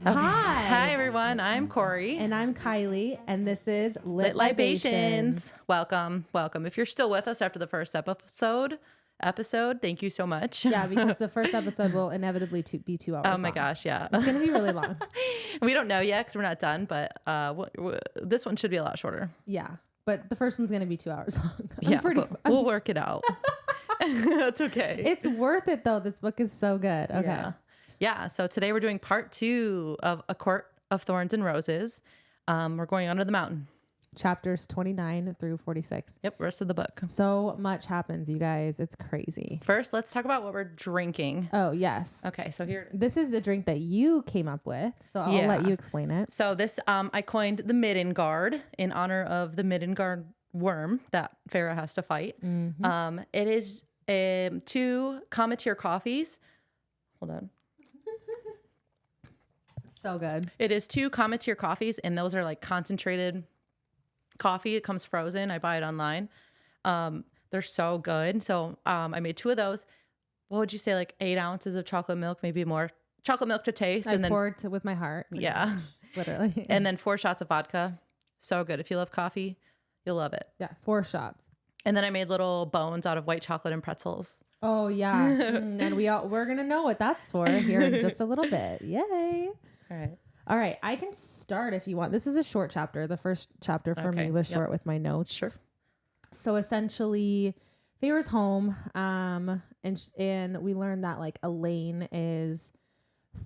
Okay. Hi. Hi, everyone. I'm Cori. And I'm Kylie, and this is Lit Libations. Welcome. If you're still with us after the first episode, thank you so much. Yeah, because the first episode will inevitably be 2 hours Oh my long. gosh, yeah. It's going to be really long. We don't know yet because we're not done, but this one should be a lot shorter. Yeah, but the first one's going to be 2 hours long. We'll work it out. That's okay. It's worth it, though. This book is so good. Okay. Yeah. So today we're doing part 2 of A Court of Thorns and Roses. We're going under the mountain. Chapters 29 through 46. Yep, rest of the book. So much happens, you guys. It's crazy. First, let's talk about what we're drinking. Oh, yes. Okay, so here. This is the drink that you came up with, so I'll let you explain it. So this, I coined the Middengard in honor of the Middengard Wyrm that Feyre has to fight. Mm-hmm. It is 2 Cometeer coffees. Hold on. So good. It is 2 Cometeer coffees, and those are like concentrated coffee. It comes frozen. I buy it online. They're so good. So I made 2 of those. What would you say, like 8 ounces of chocolate milk, maybe more chocolate milk to taste? I poured with my heart. Yeah. Literally. And then 4 shots of vodka. So good. If you love coffee, you'll love it. Yeah, 4 shots. And then I made little bones out of white chocolate and pretzels. Oh yeah. And we're gonna know what that's for here in just a little bit. Yay. All right. I can start if you want. This is a short chapter. The first chapter for me was short with my notes. Sure. So essentially, Feyre's home, and we learned that like Elaine is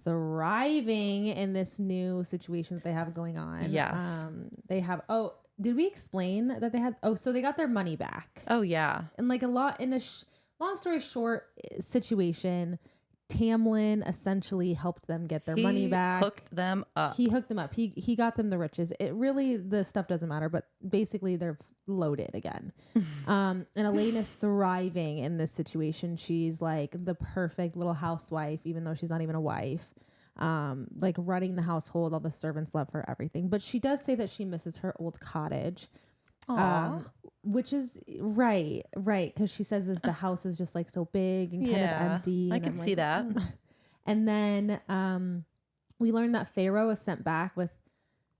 thriving in this new situation that they have going on. Yes. They have. Oh, did we explain that they had? Oh, so they got their money back. Oh yeah. And like a lot in a long story short situation, Tamlin essentially helped them get their money back. He hooked them up. He got them the riches. It really, the stuff doesn't matter, but basically they're loaded again. And Elaine is thriving in this situation. She's like the perfect little housewife, even though she's not even a wife. Like running the household, all the servants love her, everything. But she does say that she misses her old cottage. Which is right. Because she says the house is just like so big and kind of empty. I can see that. And then we learned that Feyre was sent back with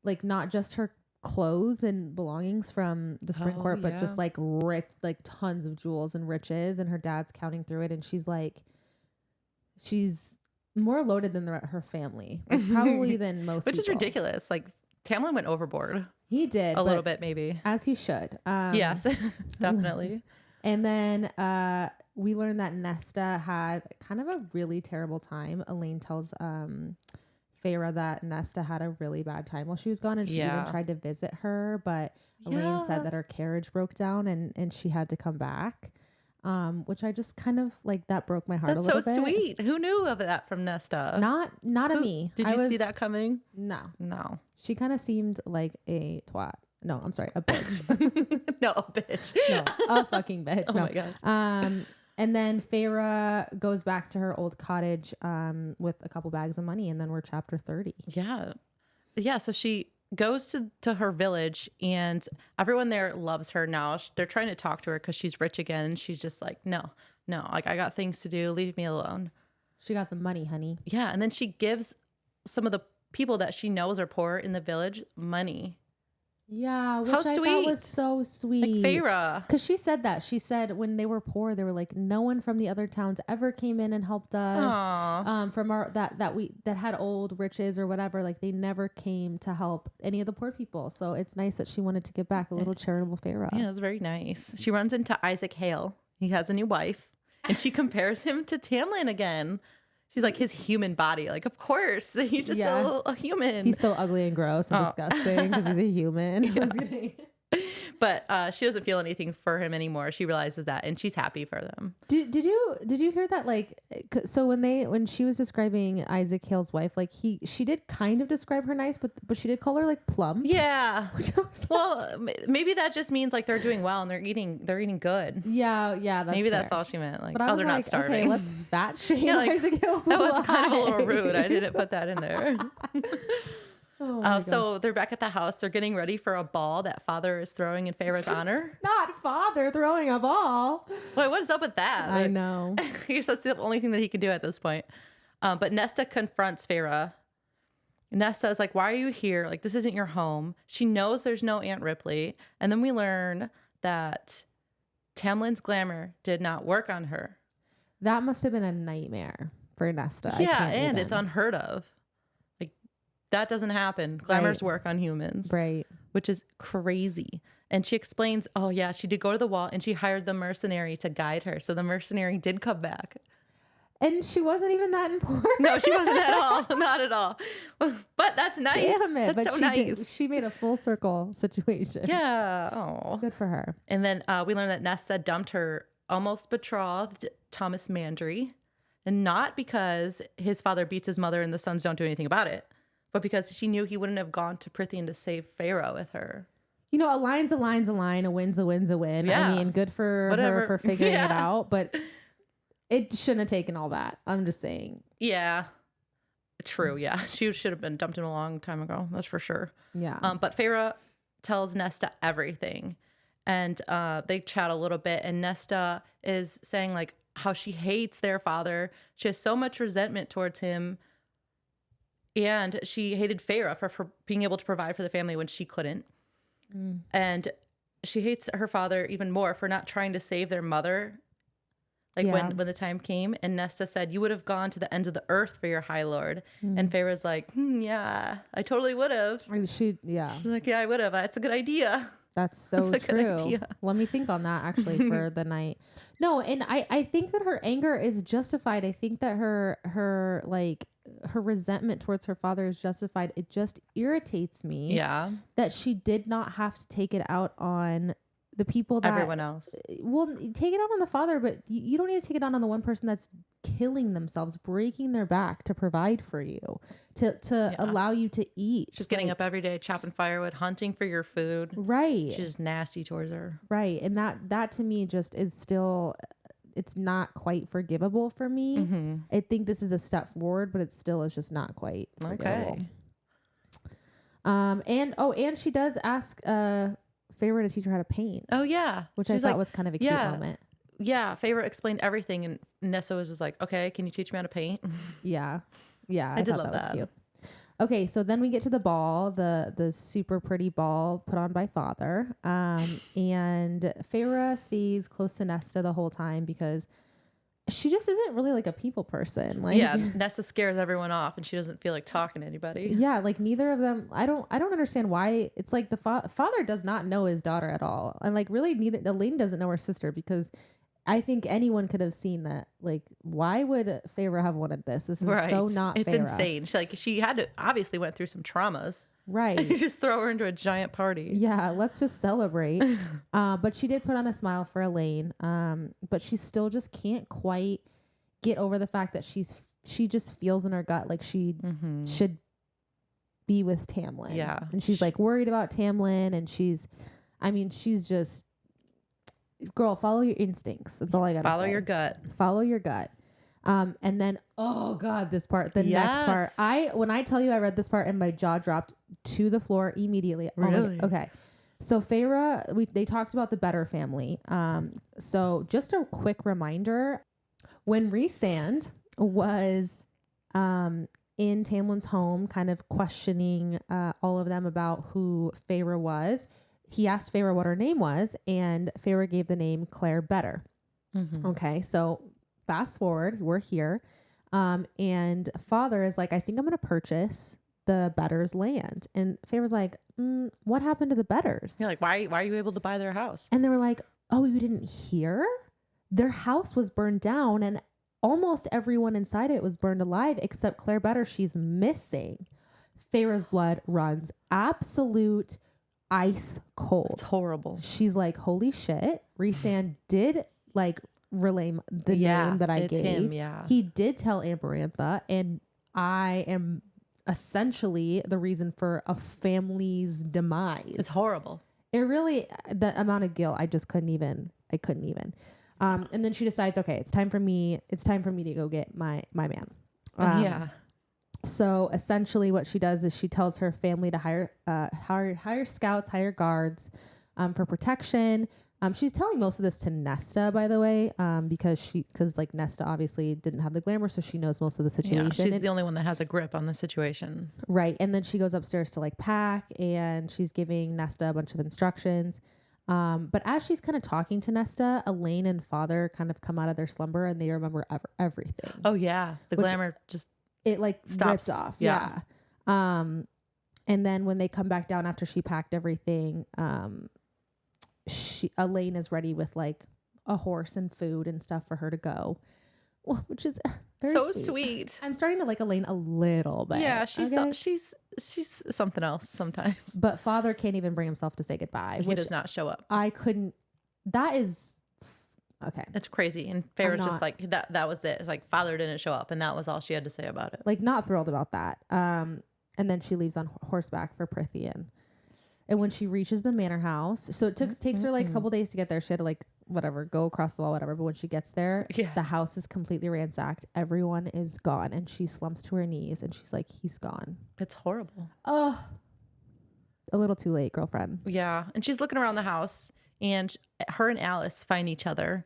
like not just her clothes and belongings from the spring court, but just like rich, like tons of jewels and riches. And her dad's counting through it. And she's more loaded than her family, like probably than most Which people. is ridiculous. Like Tamlin went overboard. He did a little bit, maybe, as he should. Yes, definitely. And then we learned that Nesta had kind of a really terrible time. Elaine tells Feyre that Nesta had a really bad time while she was gone, and she even tried to visit her, but Elaine said that her carriage broke down and she had to come back. Which I just kind of like, that broke my heart a little bit. That's so sweet. Who knew of that from Nesta? Not a me. Did you see that coming? No. She kind of seemed like a twat. No, I'm sorry, a bitch. No, a bitch. No, a fucking bitch. Oh my God. And then Feyre goes back to her old cottage with a couple bags of money, and then we're chapter 30. Yeah. So she goes to her village, and everyone there loves her now. They're trying to talk to her because she's rich again. She's just like, no, like I got things to do. Leave me alone. She got the money, honey. Yeah. And then she gives some of the people that she knows are poor in the village money. Yeah, which I thought was so sweet. Like Feyre. Because she said that. She said when they were poor, they were like, no one from the other towns ever came in and helped us. From our that had old riches or whatever. Like they never came to help any of the poor people. So it's nice that she wanted to give back a little charitable Feyre. Yeah, it's very nice. She runs into Isaac Hale. He has a new wife, and she compares him to Tamlin again. She's like, his human body. Like, of course. He's just a human. He's so ugly and gross and disgusting because he's a human. Yeah. But she doesn't feel anything for him anymore. She realizes that, and she's happy for them. Did you hear that? Like, so when she was describing Isaac Hale's wife, like she did kind of describe her nice, but she did call her like plump. Yeah. Well, maybe that just means like they're doing well and they're eating good. Yeah. Maybe fair. that's all she meant. Like, but they're not starving. Okay, let's fat shame Isaac Hale's that was wife. kind of a little rude. I didn't put that in there. So they're back at the house. They're getting ready for a ball that father is throwing in Feyre's honor. Not father throwing a ball. Wait, what is up with that? I know. That's the only thing that he can do at this point. But Nesta confronts Feyre Nesta is like, why are you here? Like, this isn't your home. She knows there's no Aunt Ripley. And then we learn that Tamlin's glamour did not work on her. That must have been a nightmare for Nesta. Yeah, and it's unheard of. Like, that doesn't happen. Glamours work on humans. Right. Which is crazy. And she explains, oh, yeah, she did go to the wall and she hired the mercenary to guide her. So the mercenary did come back. And she wasn't even that important. No, she wasn't at all. Not at all. But that's nice. Damn it. That's but so nice. She made a full circle situation. Yeah. Oh. Good for her. And then we learned that Nesta dumped her almost betrothed Thomas Mandry. And not because his father beats his mother and the sons don't do anything about it, but because she knew he wouldn't have gone to Prythian to save Feyre with her. You know, a line's a line's a line, a win's a win's a win. Yeah. I mean, good for her for figuring it out, but it shouldn't have taken all that. I'm just saying. Yeah. True. Yeah. She should have been dumped in a long time ago. That's for sure. Yeah. But Feyre tells Nesta everything. And they chat a little bit. And Nesta is saying, like, how she hates their father. She has so much resentment towards him. And she hated Feyre for being able to provide for the family when she couldn't. Mm. And she hates her father even more for not trying to save their mother. Like when the time came, and Nesta said, you would have gone to the ends of the earth for your high lord. And Feyre's like, yeah, I totally would have. She's like, yeah, I would have. That's a good idea. That's so true. Let me think on that actually for the night. No, and I think that her anger is justified. I think that her resentment towards her father is justified. It just irritates me. Yeah. That she did not have to take it out on the people that everyone else. Well, take it out on the father, but you don't need to take it out on the one person that's killing themselves, breaking their back to provide for you, to allow you to eat. She's getting up every day, chopping firewood, hunting for your food. Right. She's nasty towards her. Right. And that to me just is still, it's not quite forgivable for me. Mm-hmm. I think this is a step forward, but it still is just not quite forgivable. Okay. And she does ask Feyre to teach her how to paint. Oh, yeah. Which I thought was kind of a cute moment. Yeah. Feyre explained everything, and Nessa was just like, okay, can you teach me how to paint? Yeah. Yeah. I did love that. Was cute. Okay. So then we get to the ball, the super pretty ball put on by father. And Feyre stays close to Nesta the whole time because she just isn't really like a people person. Like, yeah, Nesta scares everyone off, and she doesn't feel like talking to anybody. Yeah, like neither of them. I don't understand why. It's like the father does not know his daughter at all, and like really neither Elaine doesn't know her sister, because I think anyone could have seen that. Like, why would Feyre have wanted this? This is so not. It's Feyre. insane. She had to obviously went through some traumas. Right. You just throw her into a giant party. Yeah, let's just celebrate. But she did put on a smile for Elaine. But she still just can't quite get over the fact that she just feels in her gut like she should be with Tamlin. Yeah. And she's like worried about Tamlin, and she's just, girl, follow your instincts. That's all I got to say. Follow your gut. Follow your gut. And then, oh God, this part, the next part, when I tell you I read this part and my jaw dropped to the floor immediately. Really? Okay. So Feyre, they talked about the Better family. So just a quick reminder, when Rhysand was, in Tamlin's home, kind of questioning, all of them about who Feyre was, he asked Feyre what her name was, and Feyre gave the name Claire Better. Mm-hmm. Okay. So fast forward, we're here. And father is like, I think I'm going to purchase the Betters' land. And Feyre's like, what happened to the Betters? You're like, why are you able to buy their house? And they were like, oh, you didn't hear? Their house was burned down, and almost everyone inside it was burned alive except Claire Better. She's missing. Feyre's blood runs absolute ice cold. It's horrible. She's like, holy shit. Rhysand did like relay the name that I gave. Him, yeah. He did tell Amarantha, and I am essentially the reason for a family's demise. It's horrible. It really, the amount of guilt, I couldn't even. And then she decides, okay, it's time for me to go get my man. Yeah. So essentially what she does is she tells her family to hire scouts, hire guards, for protection. She's telling most of this to Nesta, by the way, because like Nesta obviously didn't have the glamour, so she knows most of the situation. Yeah, she's the only one that has a grip on the situation. Right. And then she goes upstairs to like pack, and she's giving Nesta a bunch of instructions. But as she's kind of talking to Nesta, Elaine and Father kind of come out of their slumber, and they remember everything. Oh yeah, the glamour it like stops ripped off. Yeah. And then when they come back down after she packed everything, Elaine is ready with like a horse and food and stuff for her to go, well, which is very so sweet. sweet. I'm starting to like Elaine a little bit. Yeah, she's something else sometimes. But Father can't even bring himself to say goodbye. He does not show up. I couldn't. That is okay. It's crazy. And Feyre's just like that was it. It's like Father didn't show up, and that was all she had to say about it. Like not thrilled about that. And then she leaves on horseback for Prythian. And when she reaches the manor house, so it takes her like a couple days to get there. She had to like go across the wall, whatever. But when she gets there, the house is completely ransacked. Everyone is gone, and she slumps to her knees and she's like, "He's gone." It's horrible. Oh, a little too late, girlfriend. Yeah, and she's looking around the house, and her and Alice find each other,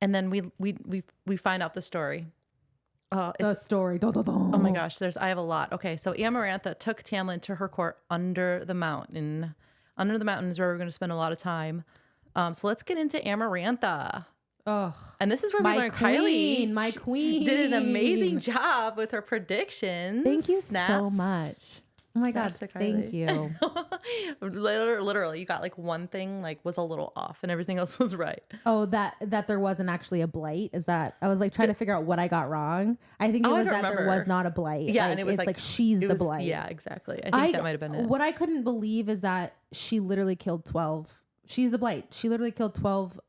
and then we find out the story. The story. Oh my gosh, I have a lot. Okay, so Amarantha took Tamlin to her court under the mountain. Under the mountain is where we're going to spend a lot of time. So let's get into Amarantha. Ugh. And this is where we learn Kylie. My queen. Did an amazing job with her predictions. Thank you so much. Oh my God, thank you. Literally, you got like one thing like was a little off and everything else was right. Oh, that there wasn't actually a blight? Is that, I was like trying to figure out what I got wrong. I think it was that there was not a blight. Yeah, like, and it was like she's the blight. Yeah, exactly. I think that might have been it. What I couldn't believe is that she literally killed 12. She's the blight. She literally killed 12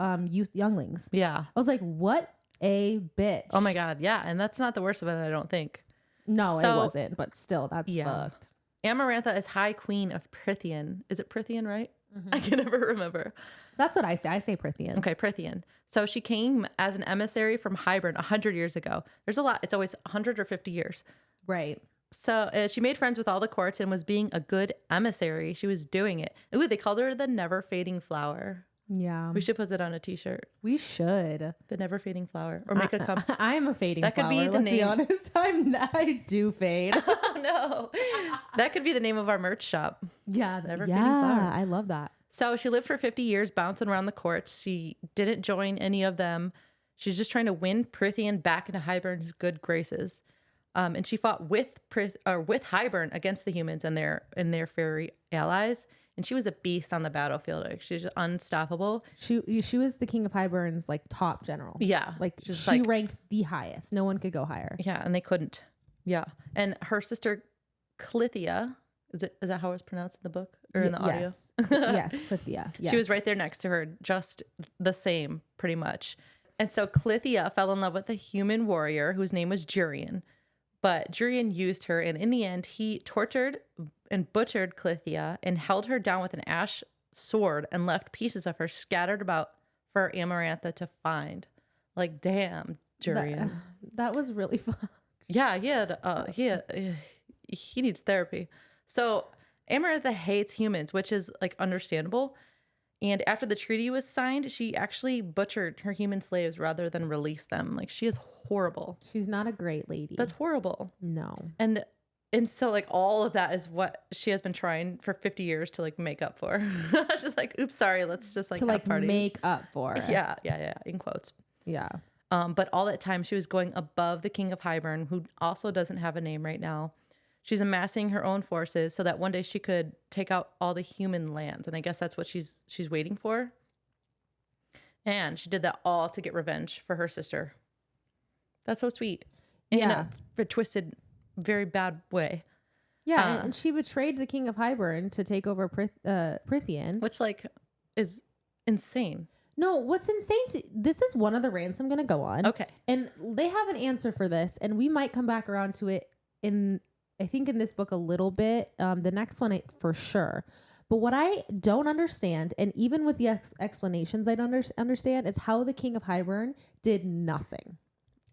younglings. Yeah. I was like, what a bitch. Oh my God. Yeah. And that's not the worst of it, I don't think. No, it wasn't. But still, that's fucked. Amarantha is High Queen of Prythian. Is it Prythian, right? Mm-hmm. I can never remember. That's what I say. I say Prythian. Okay, Prythian. So she came as an emissary from Hybern 100 years ago. There's a lot. It's always 100 or 50 years. Right. So she made friends with all the courts and was being a good emissary. She was doing it. Ooh, they called her the never fading flower. Yeah. We should put it on a t-shirt. We should. The never fading flower. Or make a cup. I am a fading flower. That could be the name. Let's be honest. I do fade. Oh, no. That could be the name of our merch shop. Yeah. Never fading flower. I love that. So she lived for 50 years bouncing around the courts. She didn't join any of them. She's just trying to win Prythian back into Hybern's good graces. And she fought with Hybern against the humans and their fairy allies. And she was a beast on the battlefield. Like, she was unstoppable. She was the king of Hybern's like top general. Yeah. Like she ranked the highest. No one could go higher. Yeah, and they couldn't. Yeah. And her sister Clythia, is that how it's pronounced in the book or in the audio? Yes, Clythia. Yes. She was right there next to her, just the same, pretty much. And so Clythia fell in love with a human warrior whose name was Jurian. But Jurian used her, and in the end, he tortured and butchered Clythia and held her down with an ash sword and left pieces of her scattered about for Amarantha to find. Like, damn, Jurian. That was really fun. Yeah, he needs therapy. So Amarantha hates humans, which is like understandable. And after the treaty was signed, she actually butchered her human slaves rather than release them. Like, she is horrible. She's not a great lady. That's horrible. No. And so like all of that is what she has been trying for 50 years to like make up for. It's just like, oops, sorry, let's just like to like party. make up for. Yeah, in quotes. Yeah. But all that time she was going above the king of Hybern, who also doesn't have a name right now. She's amassing her own forces so that one day she could take out all the human lands. And I guess that's what she's waiting for. And she did that all to get revenge for her sister. That's so sweet. In a twisted, very bad way. Yeah, and she betrayed the king of Hybern to take over Prythian. Which, like, is insane. No, what's insane, this is one of the rants I'm going to go on. Okay. And they have an answer for this, and we might come back around to it I think in this book a little bit. The next one, for sure. But what I don't understand, and even with the explanations I don't understand, is how the king of Hybern did nothing.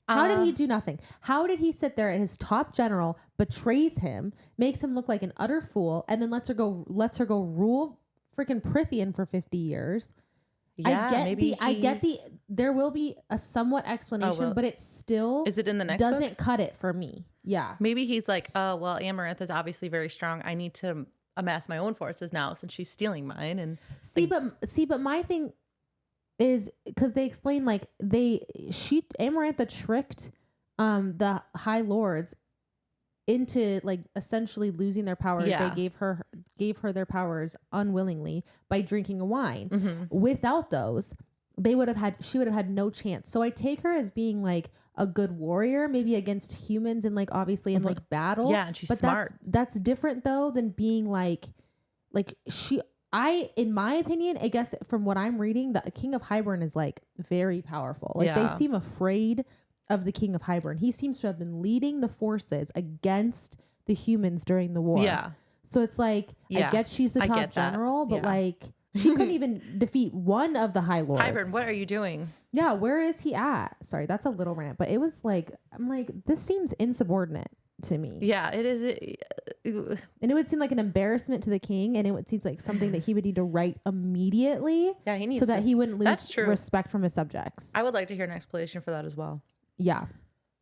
How did he do nothing? How did he sit there and his top general betrays him, makes him look like an utter fool, and then lets her go rule freaking Prythian for 50 years? Yeah, I get the there will be a somewhat explanation, but it still is it in the next doesn't book? cut it for me. Yeah. Maybe he's like, oh well, Amaranth is obviously very strong. I need to amass my own forces now since she's stealing mine. And but my thing is because they explain like Amarantha tricked the High Lords into like essentially losing their power. Yeah. They gave her their powers unwillingly by drinking a wine. Mm-hmm. Without those, she would have had no chance. So I take her as being like a good warrior, maybe against humans and like obviously in like battle. Yeah, and she's smart. That's different though than being in my opinion, I guess from what I'm reading, the King of Hybern is like very powerful. Like they seem afraid of the King of Hybern. He seems to have been leading the forces against the humans during the war. Yeah. So it's like, I get she's the top general, but like she couldn't even defeat one of the High Lords. Hybern, what are you doing? Yeah, where is he at? Sorry, that's a little rant, but it was like, I'm like, this seems insubordinate to me. Yeah, it is. And it would seem like an embarrassment to the king, and it would seem like something that he would need to write immediately. Yeah, he needs so that he wouldn't lose true. Respect from his subjects. I would like to hear an explanation for that as well. Yeah.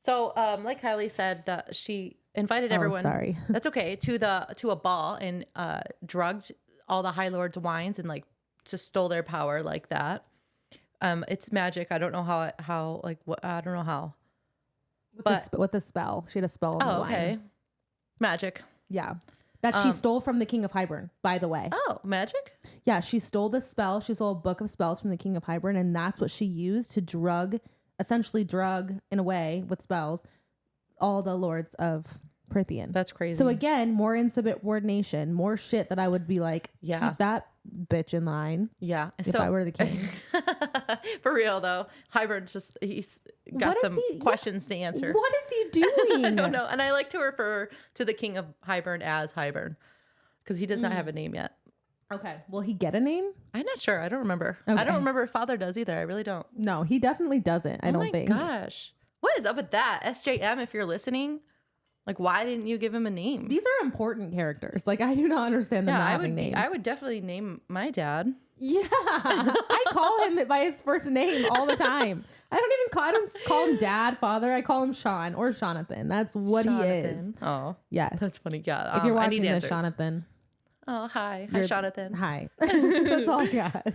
So, like Kylie said, that she invited everyone. Sorry. That's okay. To a ball and drugged all the High Lords' wines and like just stole their power like that. It's magic. I don't know how I don't know how. With the spell. She had a spell on the wine. Okay. Magic. Yeah. That she stole from the King of Hybern, by the way. Oh, magic? Yeah, she stole the spell. She stole a book of spells from the King of Hybern, and that's what she used to essentially drug, in a way, with spells, all the lords of Prythian. That's crazy. So again, more insubordination, more shit that I would be like, keep that bitch in line. Yeah. If I were the king. For real, though. Hybern he's got some questions to answer. What is he doing? I don't know. And I like to refer to the King of Hybern as Hybern because he does not have a name yet. Okay. Will he get a name? I'm not sure. I don't remember. Okay. I don't remember if Father does either. I really don't. No, he definitely doesn't. I don't think. Oh my gosh. What is up with that? SJM, if you're listening, like, why didn't you give him a name? These are important characters. Like, I do not understand them not having names. I would definitely name my dad. Yeah. I call him by his first name all the time. I don't call him Dad, Father. I call him Sean or Jonathan. That's what he is. Oh. Yes. That's funny. Yeah. If you're watching this, Jonathan. Oh, hi. Hi, Jonathan. Hi. That's all I got.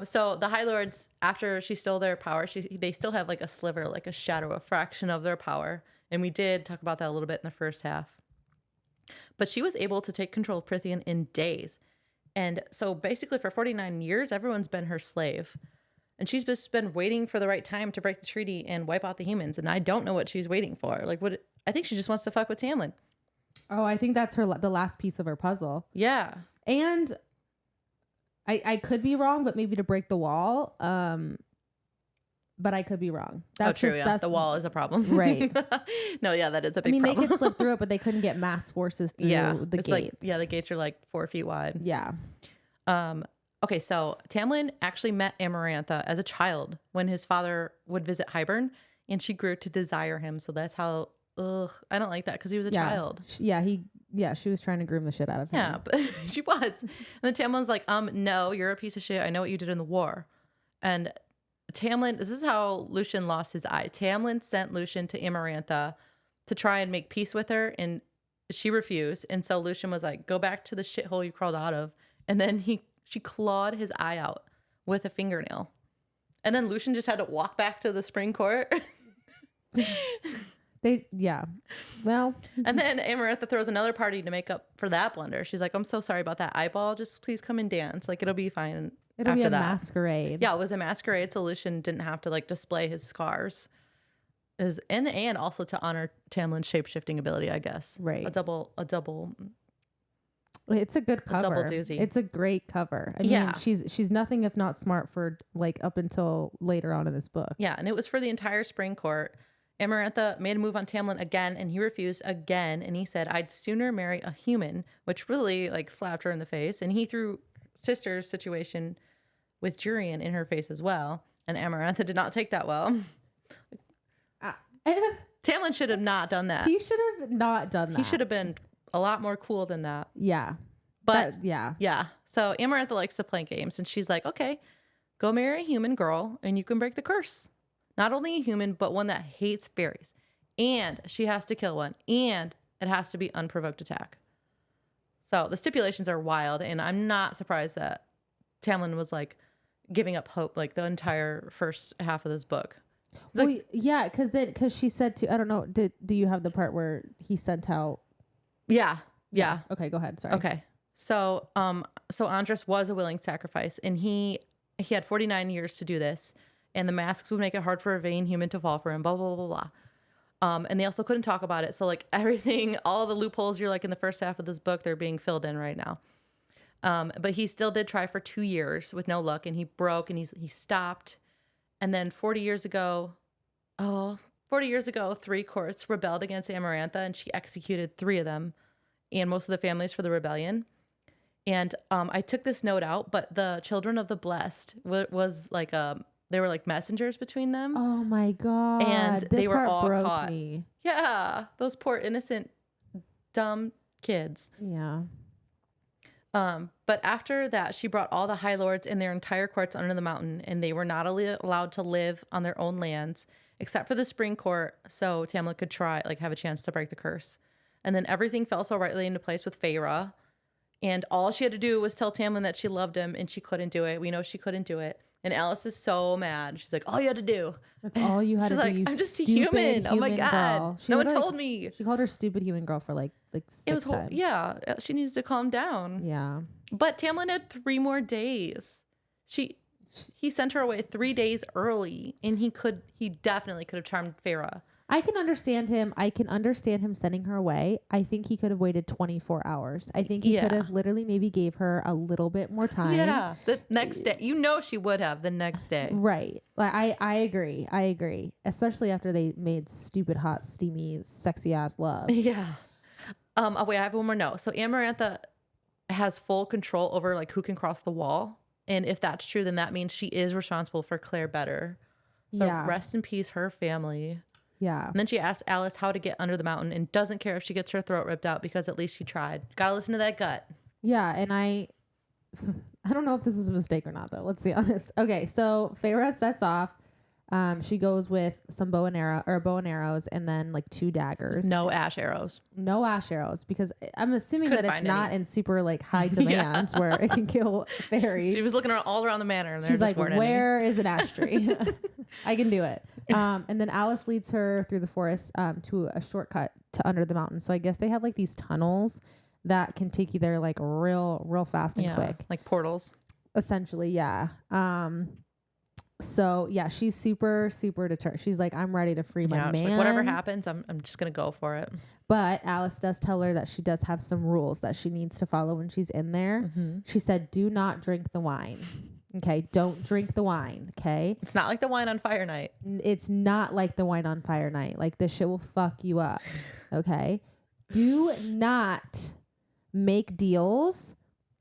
So the High Lords, after she stole their power, they still have like a sliver, like a shadow, a fraction of their power. And we did talk about that a little bit in the first half. But she was able to take control of Prythian in days. And so basically for 49 years, everyone's been her slave. And she's just been waiting for the right time to break the treaty and wipe out the humans. And I don't know what she's waiting for. I think she just wants to fuck with Tamlin. Oh, I think that's the last piece of her puzzle. Yeah. And I could be wrong, but maybe to break the wall. But I could be wrong. That's true. Yeah, the wall is a problem. Right. No, yeah, that is a big problem. They could slip through it, but they couldn't get mass forces through the gates. The gates are like 4 feet wide. Yeah. Okay, so Tamlin actually met Amarantha as a child when his father would visit Hybern, and she grew to desire him. So that's how. I don't like that because he was a child. Yeah, she was trying to groom the shit out of him. Yeah, but she was. And then Tamlin's like, no, you're a piece of shit. I know what you did in the war. And Tamlin, this is how Lucien lost his eye. Tamlin sent Lucien to Amarantha to try and make peace with her, and she refused. And so Lucien was like, go back to the shithole you crawled out of. And then she clawed his eye out with a fingernail. And then Lucien just had to walk back to the spring court. Well. And then Amarantha throws another party to make up for that blunder. She's like, I'm so sorry about that eyeball. Just please come and dance. Like, it'll be fine. It'll be a masquerade. Yeah, it was a masquerade. So Lucien didn't have to like display his scars. And also to honor Tamlin's shape-shifting ability, I guess. Right. A double. It's a good cover. A double doozy. It's a great cover. I mean, she's nothing if not smart for like up until later on in this book. Yeah, and it was for the entire spring court. Amarantha made a move on Tamlin again, and he refused again. And he said, I'd sooner marry a human, which really like slapped her in the face. And he threw sister's situation with Jurian in her face as well. And Amarantha did not take that well. Tamlin should have not done that. He should have not done that. He should have been a lot more cool than that. Yeah. But yeah. yeah. So Amarantha likes to play games, and she's like, okay, go marry a human girl and you can break the curse. Not only a human, but one that hates fairies. And she has to kill one. And it has to be unprovoked attack. So the stipulations are wild. And I'm not surprised that Tamlin was like giving up hope like the entire first half of this book. Well, Like, yeah, because she said to, I don't know, do you have the part where he sent out? yeah. Okay, go ahead. Sorry. Okay. So Andros was a willing sacrifice, and he had 49 years to do this, and the masks would make it hard for a vain human to fall for him, blah, blah, blah, blah. And they also couldn't talk about it. So like everything, all the loopholes you're like in the first half of this book, they're being filled in right now. But he still did try for 2 years with no luck, and he broke and he stopped. And then 40 years ago, 3 courts rebelled against Amarantha, and she executed 3 of them and most of the families for the rebellion. And I took this note out, but the children of the blessed was like they were like messengers between them. Oh my God. And this they were part all broke caught. Me. Yeah, those poor innocent dumb kids. Yeah. But after that, she brought all the high lords and their entire courts under the mountain, and they were not allowed to live on their own lands except for the spring court, so Tamlin could have a chance to break the curse. And then everything fell so rightly into place with Feyre, and all she had to do was tell Tamlin that she loved him, and she couldn't do it. We know she couldn't do it. And Alice is so mad. She's like, all you had to do. That's all you had to do. She's like, I'm just a human. Oh my God. No one told me. She called her stupid human girl for like 6 times. Yeah. She needs to calm down. Yeah. But Tamlin had 3 more days. He sent her away 3 days early, and he definitely could have charmed Feyre. I can understand him sending her away. I think he could have waited 24 hours. I think he could have literally maybe gave her a little bit more time. Yeah. The next day. She would have the next day. Right. Like I agree. Especially after they made stupid, hot, steamy, sexy ass love. Yeah. Wait, I have one more note. So Amarantha has full control over like who can cross the wall. And if that's true, then that means she is responsible for Claire Better. So rest in peace, her family. Yeah. And then she asks Alice how to get under the mountain and doesn't care if she gets her throat ripped out because at least she tried. Gotta listen to that gut. Yeah, and I don't know if this is a mistake or not, though. Let's be honest. Okay, so Feyre sets off. She goes with some bow and arrows, and then like 2 daggers. No ash arrows. No ash arrows, because I'm assuming that it's not in super like high demand where it can kill fairies. She was looking all around the manor, and she's like, "Where is an ash tree? I can do it." And then Alice leads her through the forest to a shortcut to under the mountain. So I guess they have like these tunnels that can take you there like real fast and quick, like portals. Essentially, yeah. So yeah, she's super determined. She's like, I'm ready to free my man. Like, whatever happens, I'm just gonna go for it. But Alice does tell her that she does have some rules that she needs to follow when she's in there. Mm-hmm. She said, do not drink the wine. Okay, don't drink the wine. Okay, it's not like the wine on Fire Night. It's not like the wine on Fire Night. Like, this shit will fuck you up. Okay, do not make deals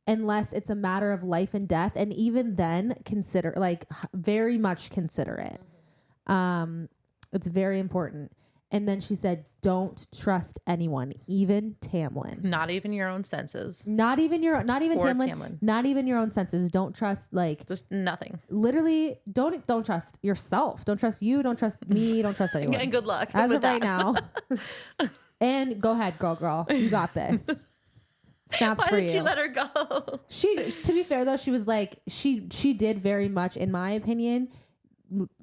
unless it's a matter of life and death, and even then consider, like, very much consider it. It's very important. And then she said, don't trust anyone, even Tamlin. Not even your own senses. Not even Tamlin. Not even your own senses. Don't trust, like, just nothing. Literally, don't trust yourself. Don't trust you. Don't trust me. Don't trust anyone. And good luck. As of right now. And go ahead, girl. You got this. Snaps Why for did you. she let her go? To be fair though, she was like, she did very much, in my opinion,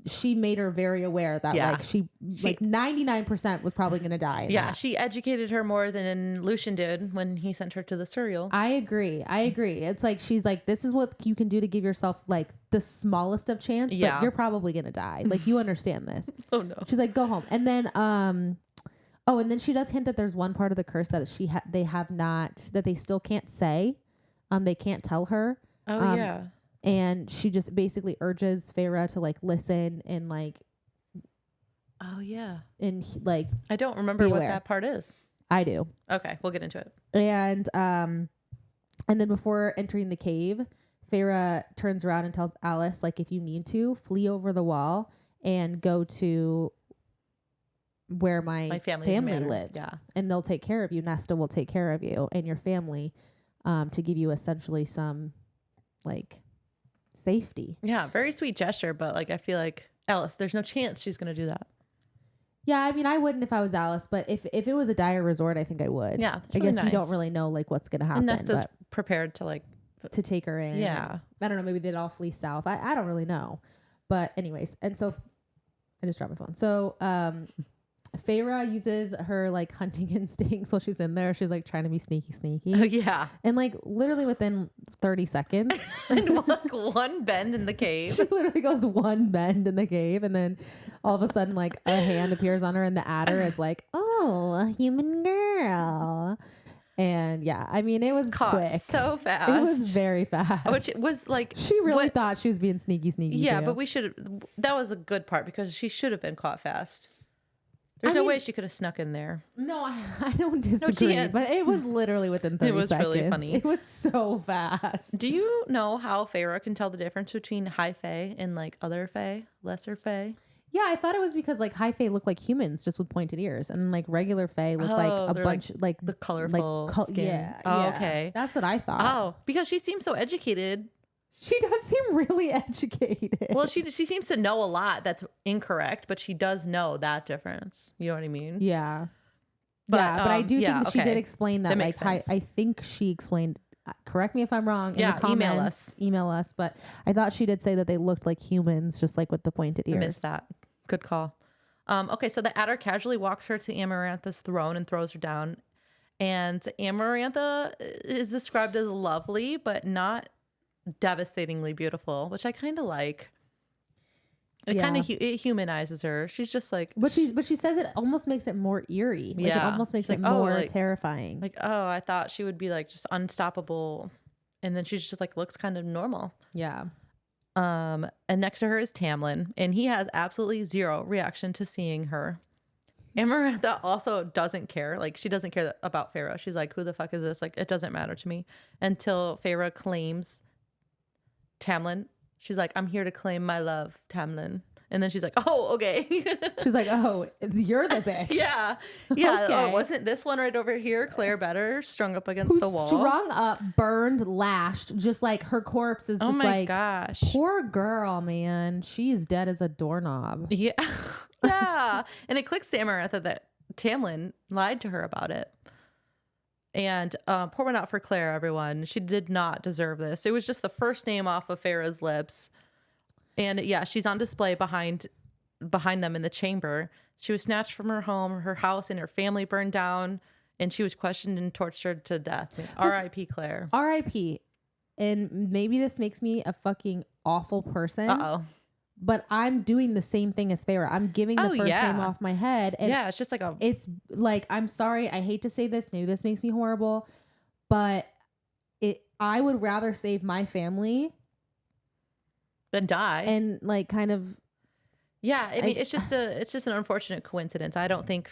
she made her very aware that like she like 99% was probably going to die. Yeah. She educated her more than Lucian did when he sent her to the Surreal. I agree. It's like, she's like, this is what you can do to give yourself like the smallest of chance, but you're probably going to die. Like, you understand this. Oh no. She's like, go home. And then, and then she does hint that there's one part of the curse that that they still can't say. They can't tell her. Oh yeah. And she just basically urges Feyre to like listen and like. Oh yeah. And like. I don't remember what that part is. I do. Okay, we'll get into it. And then before entering the cave, Feyre turns around and tells Alice, like, if you need to, flee over the wall and go to where my family lives. Yeah. And they'll take care of you. Nesta will take care of you and your family. to give you essentially some like safety. Yeah, very sweet gesture, but like I feel like Alice, there's no chance she's gonna do that. Yeah, I mean, I wouldn't if I was Alice, but if it was a dire resort, I think I would. Yeah, that's I really guess you nice. don't really know like what's gonna happen. And Nesta's prepared to like to take her in. Yeah. I don't know. Maybe they'd all flee south. I don't really know. But anyways, and so I just dropped my phone. So Feyre uses her like hunting instincts while she's in there. She's like trying to be sneaky. Oh, yeah. And like literally within 30 seconds. And like one bend in the cave. She literally goes one bend in the cave, and then all of a sudden like a hand appears on her, and the adder is like, oh, a human girl. And yeah, I mean, it was Caught quick. so fast. It was very fast. Which was like... She really thought she was being sneaky. Yeah, too. but we should... That was a good part because she should have been caught fast. There's no way she could have snuck in there. No, I don't disagree. chance. But it was literally within 30 seconds. It was really funny. It was so fast. Do you know how Feyre can tell the difference between high fae and like other fae, lesser fae? Yeah, I thought it was because like high fae look like humans just with pointed ears, and like regular fae look like a bunch like the colorful skin. Yeah. Oh, okay. That's what I thought. Oh, because she seems so educated. She does seem really educated. Well, she seems to know a lot that's incorrect, but she does know that difference. You know what I mean? Yeah. But, but I do think she did explain that. That like makes sense. I think she explained. Correct me if I'm wrong. Yeah, in the comments, email us. But I thought she did say that they looked like humans, just like with the pointed ears. I missed that. Good call. Okay, so the adder casually walks her to Amarantha's throne and throws her down. And Amarantha is described as lovely, but not devastatingly beautiful, which I kind of like. It kind of it humanizes her. She's just like, but she says it almost makes it more eerie. Like, it almost makes it more terrifying. Like, oh, I thought she would be like just unstoppable, and then she's just like looks kind of normal. Yeah. And next to her is Tamlin, and he has absolutely zero reaction to seeing her. Amarantha also doesn't care. Like, she doesn't care about Feyre. She's like, who the fuck is this? Like, it doesn't matter to me. Until Feyre claims Tamlin. She's like, I'm here to claim my love, Tamlin. And then she's like, oh, okay. She's like, oh, you're the bitch. Yeah. Okay. Oh, wasn't this one right over here, Claire Better, strung up against the wall? Strung up, burned, lashed, just like her corpse is just oh my like, gosh. Poor girl, man. She's dead as a doorknob. Yeah. Yeah. And it clicks to Amarantha that Tamlin lied to her about it. And pour one out for Claire, everyone. She did not deserve this. It was just the first name off of Feyre's lips. And yeah, she's on display behind them in the chamber. She was snatched from her home, her house, and her family burned down. And she was questioned and tortured to death. R.I.P. Claire. R.I.P. And maybe this makes me a fucking awful person. Uh-oh. But I'm doing the same thing as Feyre. I'm giving the first name off my head. And yeah, it's just like it's like, I'm sorry, I hate to say this. Maybe this makes me horrible. But I would rather save my family than die. And like kind of. Yeah, I mean, it's just an unfortunate coincidence. I don't think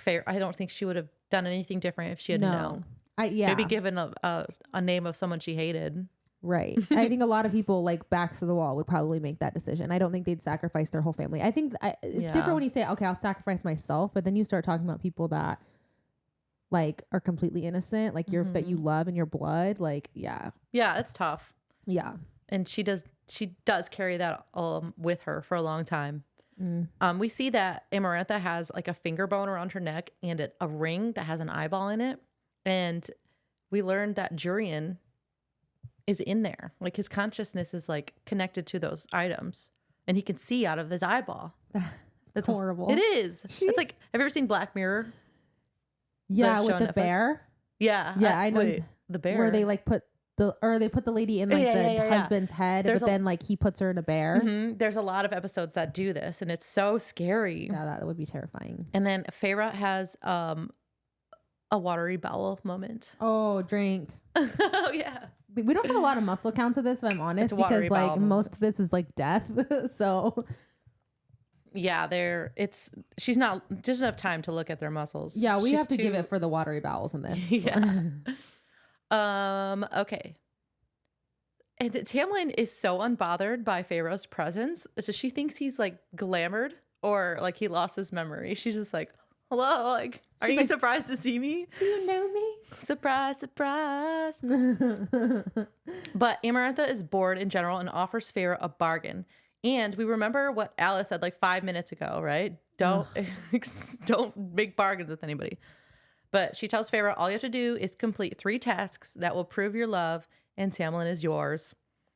she would have done anything different if she had known. Maybe given a name of someone she hated. Right. I think a lot of people like backs to the wall would probably make that decision. I don't think they'd sacrifice their whole family. I think it's different when you say, okay, I'll sacrifice myself, but then you start talking about people that like are completely innocent, like that you love in your blood. Like, yeah. Yeah, it's tough. Yeah. And she does carry that with her for a long time. We see that Amarantha has like a finger bone around her neck and a ring that has an eyeball in it. And we learned that Jurian is in there. Like, his consciousness is like connected to those items, and he can see out of his eyeball. That's horrible. It is. It's like, have you ever seen Black Mirror? Yeah, with the bear. Yeah. Yeah, I know. Wait, the bear. Where they like put the lady in like the husband's head, but then like he puts her in a bear. Mm-hmm. There's a lot of episodes that do this, and it's so scary. Yeah, that would be terrifying. And then Feyre has a watery bowel moment. Oh, drink. Oh yeah. We don't have a lot of muscle counts of this, if I'm honest, because like most of this is like death. So yeah, she's not just enough time to look at their muscles. Yeah, we have to give it for the watery bowels in this. Yeah. Okay. And Tamlin is so unbothered by Feyre's presence. So she thinks he's like glamored or like he lost his memory. She's just like, hello. Like, are you surprised to see me? Do you know me? Surprise, surprise. But Amarantha is bored in general and offers Feyre a bargain. And we remember what Alice said like 5 minutes ago, right? Don't make bargains with anybody. But she tells Feyre all you have to do is complete 3 tasks that will prove your love, and Tamlin is yours.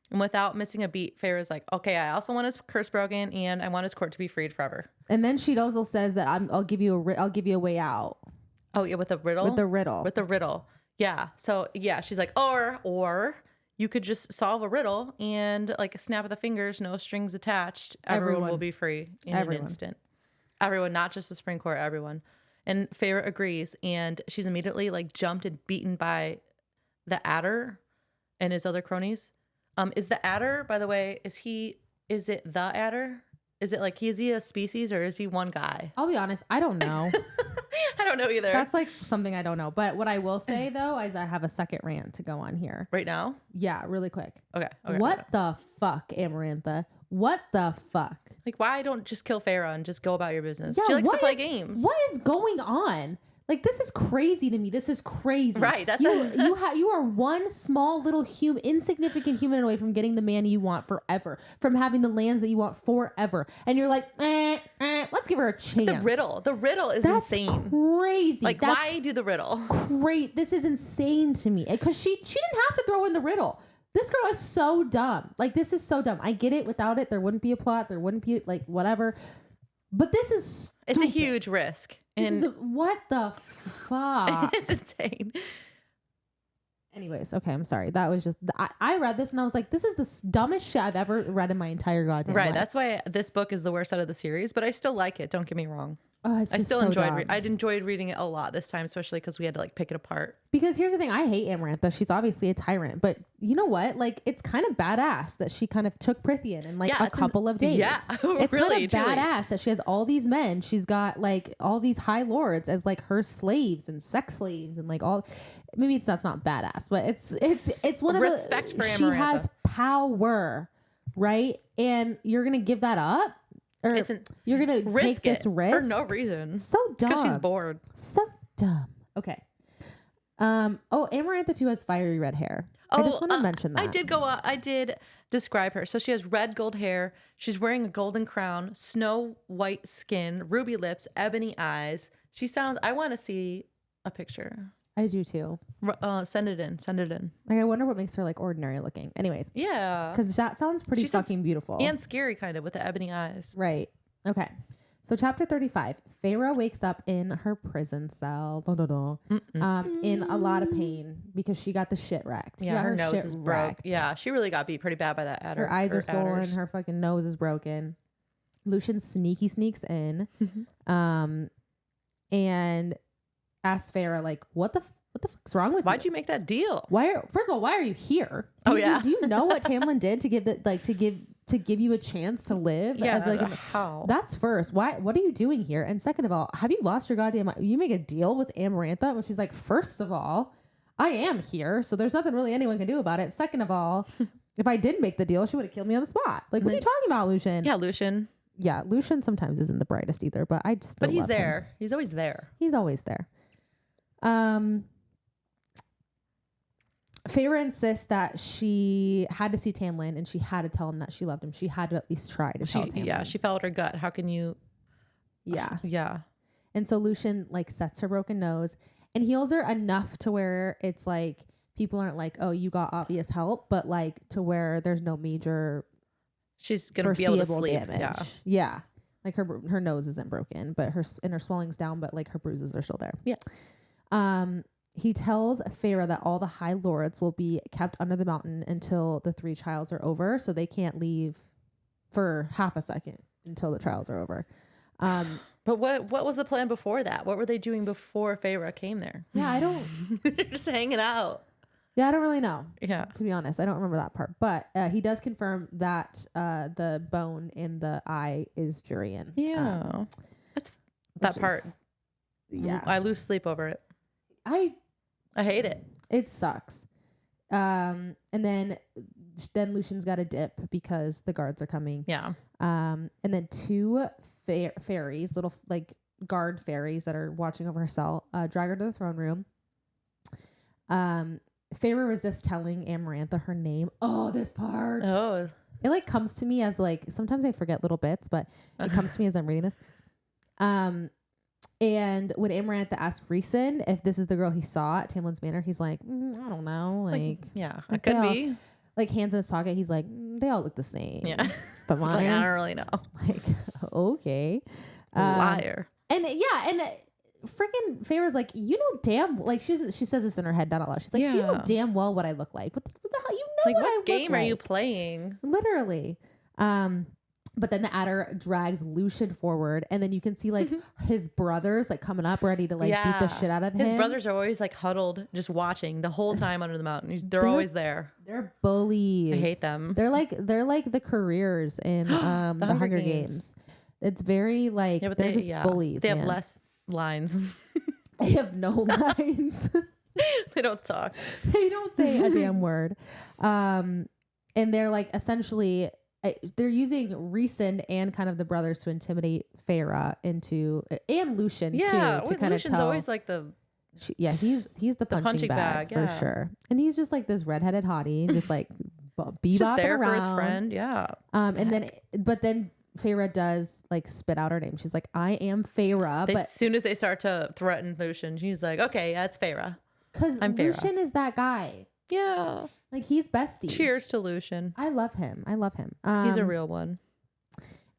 And without missing a beat, Feyre's like, okay, I also want his curse broken, and I want his court to be freed forever. And then she also says that I'll give you a way out. Oh yeah, with a riddle. With the riddle. Yeah. So yeah, she's like, or you could just solve a riddle and like a snap of the fingers, no strings attached. Everyone will be free in an instant. Everyone, not just the Spring Court. Everyone. And Feyre agrees, and she's immediately like jumped and beaten by the Adder and his other cronies. Is the Adder, by the way, is it the Adder? Is it like, is he a species or is he one guy? I'll be honest, I don't know. I don't know either. That's like something I don't know. But what I will say though is I have a second rant to go on here. Right now? Yeah, really quick. Okay. What the fuck, Amarantha? What the fuck? Like, why don't just kill Feyre and just go about your business? Yeah, she likes to play games. What is going on? Like, this is crazy to me. This is crazy. Right. That's you are one small little insignificant human away from getting the man you want forever, from having the lands that you want forever. And you're like, let's give her a chance. The riddle is insane. Crazy. Like, why do the riddle? Great. This is insane to me. Because she didn't have to throw in the riddle. This girl is so dumb. Like, this is so dumb. I get it. Without it, there wouldn't be a plot. There wouldn't be, like, whatever. But this is stupid. It's a huge risk. What the fuck? It's insane. Anyways, okay, I'm sorry. That was just... I read this and I was like, this is the dumbest shit I've ever read in my entire goddamn life. Right, that's why this book is the worst out of the series, but I still like it. Don't get me wrong. Oh, it's just I enjoyed reading it a lot this time, especially because we had to like pick it apart. Because here's the thing, I hate Amarantha. She's obviously a tyrant, but you know what? Like, it's kind of badass that she kind of took Prithian in like a couple of days. Yeah, it's really, kind of badass that she has all these men. She's got like all these high lords as like her slaves and sex slaves and like all. Maybe that's not badass, but it's one of the respect for Amarantha. She has power, right? And you're gonna give that up. Or you're gonna take this risk for no reason. So dumb. Because she's bored. So dumb. Okay. Amarantha too has fiery red hair. I just want to mention that. I did describe her. So she has red gold hair. She's wearing a golden crown, snow white skin, ruby lips, ebony eyes. I want to see a picture. I do too. Send it in. Like, I wonder what makes her like ordinary looking. Anyways. Yeah. Because that sounds pretty fucking beautiful. And scary kind of with the ebony eyes. Right. Okay. So chapter 35, Feyre wakes up in her prison cell, in a lot of pain because she got the shit wrecked. Yeah, her nose is broke. Yeah, she really got beat pretty bad by that adder. Her eyes are swollen. Her fucking nose is broken. Lucian sneaks in, and asks Feyre, like, what the fuck's wrong with you? Why'd you make that deal? First of all, why are you here? Do you know what Tamlin did to give you a chance to live? Yeah, how? That's first. What are you doing here? And second of all, have you lost your goddamn mind? You make a deal with Amarantha when she's like, first of all, I am here, so there's nothing really anyone can do about it. Second of all, if I did make the deal, she would have killed me on the spot. Like, what are you talking about, Lucian? Yeah, Lucian. Yeah, Lucian sometimes isn't the brightest either, but I just But he's there. Him. He's always there. He's always there. Feyre insists that she had to see Tamlin and she had to tell him that she loved him. She had to at least try to tell Tamlin. Yeah, she followed her gut. How can you? Yeah. Yeah. And so Lucian like sets her broken nose and heals her enough to where it's like people aren't like, oh, you got obvious help, but like to where there's no major. She's gonna be able to sleep. Damage. Yeah. Yeah. Like her nose isn't broken, but her swelling's down, but like her bruises are still there. Yeah. He tells Feyre that all the High Lords will be kept under the mountain until the 3 trials are over, so they can't leave for half a second until the trials are over. But what was the plan before that? What were they doing before Feyre came there? Yeah, I don't. They're just hanging out. Yeah, I don't really know. Yeah. To be honest, I don't remember that part. But he does confirm that the bone in the eye is Jurian. Yeah. That's that part. Yeah. I lose sleep over it. I hate it. It sucks. And then Lucian's got a dip because the guards are coming. Yeah. And then 2 fairies, little like guard fairies that are watching over her cell drag her to the throne room. Feyre resists telling Amarantha her name. Oh, this part. Oh. It like comes to me as like, sometimes I forget little bits, but it comes to me as I'm reading this. And when Amarantha asks Rhysand if this is the girl he saw at Tamlin's Manor, he's like, I don't know. Like yeah, it could be. Like hands in his pocket. He's like, they all look the same. Yeah. But mine, like, I don't really know. Like, okay. Liar. And freaking Feyre's like, you know damn, like she says this in her head, not out loud. She's like, you know damn well what I look like. What the hell? You know like, what I look game are like. you playing? Literally. But then the Adder drags Lucian forward, and then you can see like his brothers like coming up ready to like beat the shit out of him. His brothers are always like huddled, just watching the whole time under the mountain. They're always there. They're bullies. I hate them. They're like the careers in the Hunger Games. It's very like they're just bullies. They have less lines. They have no lines. They don't talk. They don't say a damn word. And they're like essentially. They're using Rhysand and kind of the brothers to intimidate Feyre and Lucian too. To kind Lucian's of tell, always like he's the punching bag for sure. And he's just like this redheaded hottie, just like bebopping just there around. for his friend. Yeah. But then Feyre does like spit out her name. She's like, I am Feyre. But as soon as they start to threaten Lucian, she's like, okay, yeah, it's Feyre. Because Lucian is that guy. Yeah. Like he's bestie. Cheers to Lucian. I love him. He's a real one.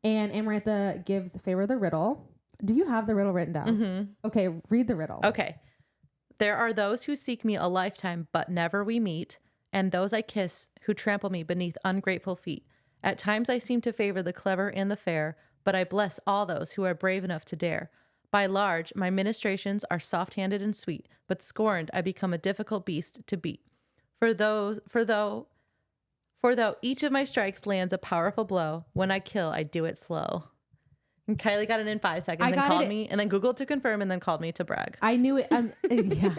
And Amarantha gives Feyre the riddle. Do you have the riddle written down? Mm-hmm. Okay, read the riddle. Okay. There are those who seek me a lifetime, but never we meet, and those I kiss who trample me beneath ungrateful feet. At times I seem to favor the clever and the fair, but I bless all those who are brave enough to dare. By large, my ministrations are soft-handed and sweet, but scorned I become a difficult beast to beat. For though each of my strikes lands a powerful blow, when I kill, I do it slow. And Kylie got it in 5 seconds and called me, and then Googled to confirm, and then called me to brag. I knew it. Yeah,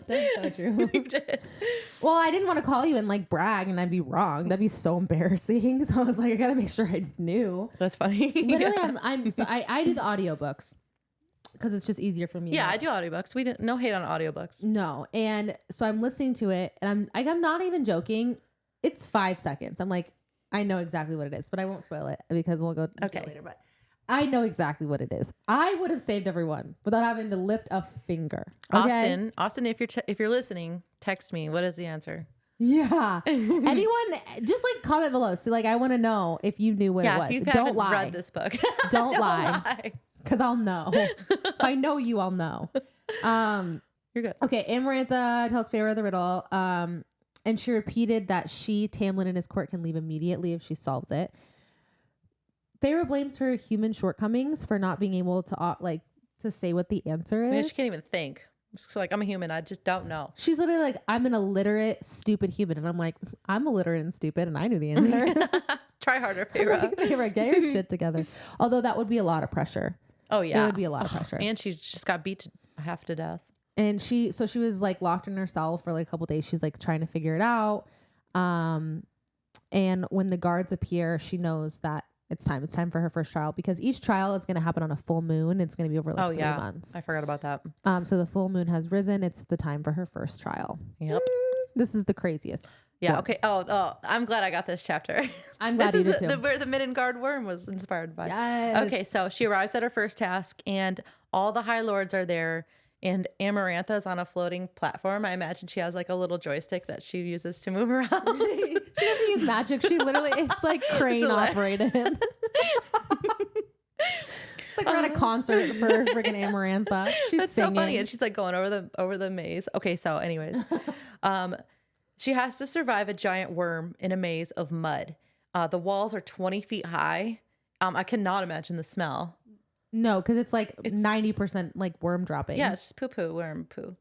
that's so true. You did. Well, I didn't want to call you and like brag, and I'd be wrong. That'd be so embarrassing. So I was like, I gotta make sure I knew. That's funny. Literally, I do the audiobooks. Because it's just easier for me. Yeah, I do audiobooks. We didn't no hate on audiobooks. No. And so I'm listening to it and I'm not even joking. It's 5 seconds. I'm like, I know exactly what it is, but I won't spoil it because we'll go later. But I know exactly what it is. I would have saved everyone without having to lift a finger. Okay? Austin, if you're listening, text me. What is the answer? Yeah. Anyone, just like comment below. So like, I want to know if you knew what it was. If you Don't haven't lie. read this book. Don't lie. Because I'll know. If I know you, I'll know. You're good. Okay, Amarantha tells Feyre the riddle. And she repeated that she, Tamlin, and his court can leave immediately if she solves it. Feyre blames her human shortcomings for not being able to to say what the answer is. I mean, she can't even think. It's like, I'm a human. I just don't know. She's literally like, I'm an illiterate, stupid human. And I'm like, I'm illiterate and stupid, and I knew the answer. Try harder, Feyre. Like, Feyre, get your shit together. Although that would be a lot of pressure. Oh, yeah. It would be a lot of pressure. And she just got beat half to death. And she was like locked in her cell for like a couple days. She's like trying to figure it out. And when the guards appear, she knows that it's time for her first trial, because each trial is going to happen on a full moon. It's going to be over like 3 months. I forgot about that. So the full moon has risen. It's the time for her first trial. Yep. This is the craziest. Yeah. one. Okay. Oh, I'm glad I got this chapter. I'm glad you did too. Where the Middengard Wyrm was inspired by. Yes. Okay. So she arrives at her first task, and all the High Lords are there, and Amarantha's on a floating platform. I imagine she has like a little joystick that she uses to move around. She doesn't use magic. She literally, it's like crane operated. It's like we're at a concert for freaking Amarantha. She's That's singing. so funny. And she's like going over the maze. Okay, so anyways, she has to survive a giant worm in a maze of mud. The walls are 20 feet high. I cannot imagine the smell. No, because it's like 90% like worm dropping. Yeah, it's just poo, worm poo.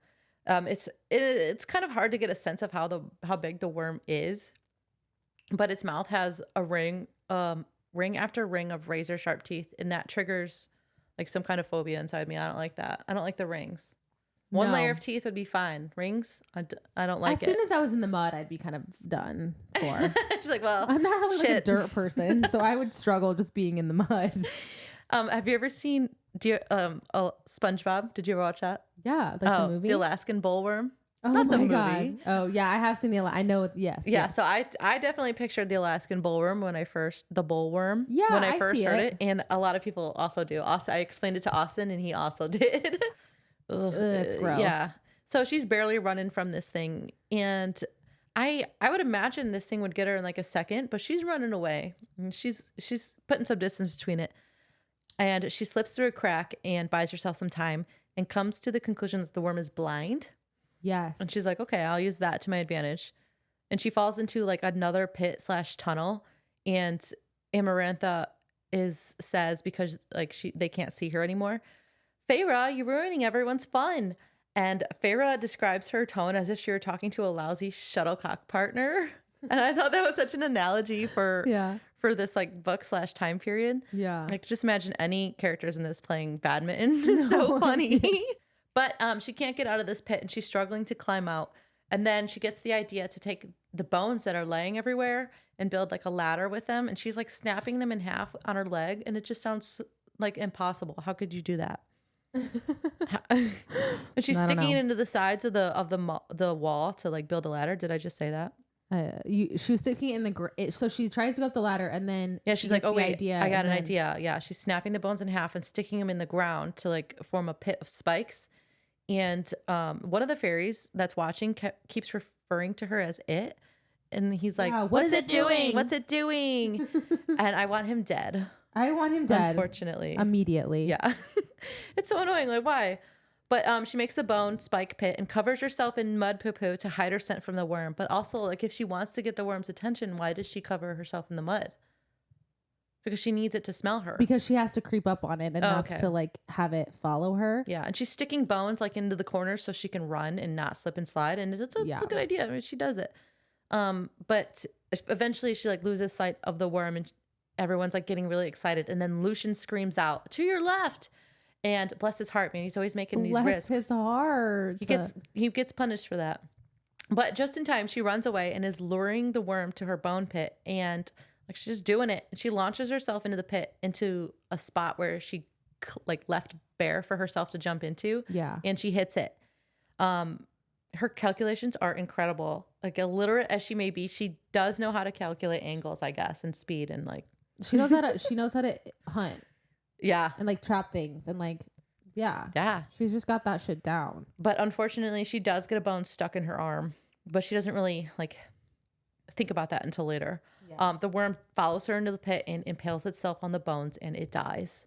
It's kind of hard to get a sense of how big the worm is, but its mouth has a ring after ring of razor sharp teeth, and that triggers like some kind of phobia inside me. I don't like that. I don't like the rings. One layer of teeth would be fine. Rings, I don't like it. As soon as I was in the mud, I'd be kind of done for. She's like, well, I'm not really like a dirt person, so I would struggle just being in the mud. Have you ever seen SpongeBob? Did you ever watch that? Yeah, like the movie, the Alaskan bullworm. Oh Not my the god! movie. Oh yeah, I have seen I know it. Yes. Yeah. Yes. So I definitely pictured the Alaskan bullworm when I first Yeah, when I I first see heard it. it, and a lot of people also do. Also, I explained it to Austin, and he also did. Ugh, It's gross. Yeah. So she's barely running from this thing, and I would imagine this thing would get her in like a second, but she's running away, and she's putting some distance between it, and she slips through a crack and buys herself some time, and comes to the conclusion that the worm is blind. Yes. And she's like, okay, I'll use that to my advantage. And she falls into like another pit / tunnel. And Amarantha says, because like they can't see her anymore, Feyre, you're ruining everyone's fun. And Feyre describes her tone as if she were talking to a lousy shuttlecock partner. And I thought that was such an analogy for this like book / time period. Yeah. Like just imagine any characters in this playing badminton. It's so funny. But she can't get out of this pit, and she's struggling to climb out. And then she gets the idea to take the bones that are laying everywhere and build like a ladder with them. And she's like snapping them in half on her leg. And it just sounds like impossible. How could you do that? And she's sticking it into the sides of the wall to like build a ladder. Did I just say that? She was sticking it in the so she tries to go up the ladder, and then she's like, oh wait, I got an idea. Yeah, she's snapping the bones in half and sticking them in the ground to like form a pit of spikes. And one of the fairies that's watching keeps referring to her as it, and he's like, what is it doing? What's it doing? And I want him dead. I want him dead, unfortunately, immediately. Yeah. It's so annoying, like why? But she makes the bone spike pit and covers herself in mud poo-poo to hide her scent from the worm. But also, like, if she wants to get the worm's attention, why does she cover herself in the mud? Because she needs it to smell her. Because she has to creep up on it enough to like have it follow her. Yeah, and she's sticking bones like into the corners so she can run and not slip and slide. And it's a good idea. I mean, she does it. But eventually she like loses sight of the worm, and everyone's like getting really excited. And then Lucian screams out, "To your left!" And bless his heart, man, he's always making these risks. Bless his heart. He gets punished for that. But just in time, she runs away and is luring the worm to her bone pit. And like she's just doing it. And she launches herself into the pit, into a spot where she like left bare for herself to jump into. Yeah. And she hits it. Her calculations are incredible. Like illiterate as she may be, she does know how to calculate angles, I guess, and speed, and like she knows how to hunt. Yeah. And like trap things and like, yeah. She's just got that shit down. But unfortunately, she does get a bone stuck in her arm, but she doesn't really like think about that until later. Yeah. The worm follows her into the pit and impales itself on the bones, and it dies.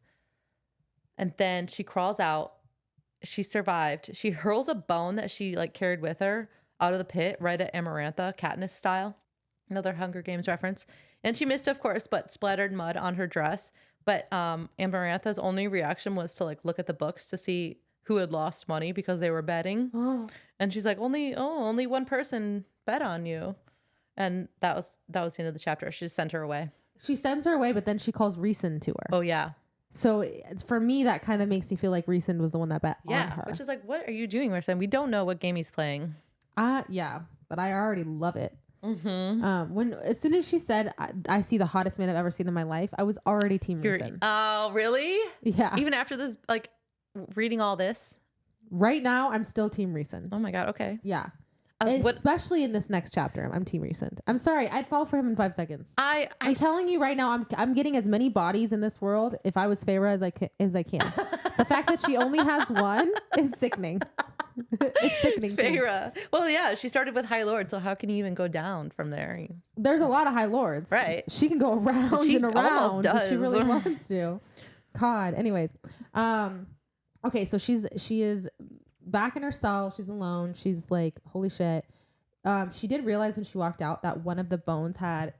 And then she crawls out. She survived. She hurls a bone that she like carried with her out of the pit right at Amarantha, Katniss style. Another Hunger Games reference. And she missed, of course, but splattered mud on her dress. But Amarantha's only reaction was to like look at the books to see who had lost money because they were betting. Oh. And she's like, only one person bet on you. And that was the end of the chapter. She just sent her away. She sends her away, but then she calls Rhysand to her. Oh, yeah. So for me, that kind of makes me feel like Rhysand was the one that bet on her. Which is like, what are you doing, Rhysand? We don't know what game he's playing. Yeah, but I already love it. Mm-hmm. As soon as she said, I see the hottest man I've ever seen in my life, I was already team Rhysand. Oh, really? Yeah. Even after this, like reading all this? Right now, I'm still team Rhysand. Oh my God. Okay. Yeah. Especially in this next chapter, I'm team Rhysand. I'm sorry, I'd fall for him in 5 seconds. I'm telling you right now, I'm getting as many bodies in this world if I was Feyre as I can. The fact that she only has one is sickening. It's sickening. Feyre. Well, yeah, she started with High Lord, so how can you even go down from there? There's a lot of High Lords. Right. She can go around she and around almost does. if she really wants to. God. Anyways. Okay, so she is back in her cell. She's alone. She's like, holy shit. She did realize when she walked out that one of the bones had,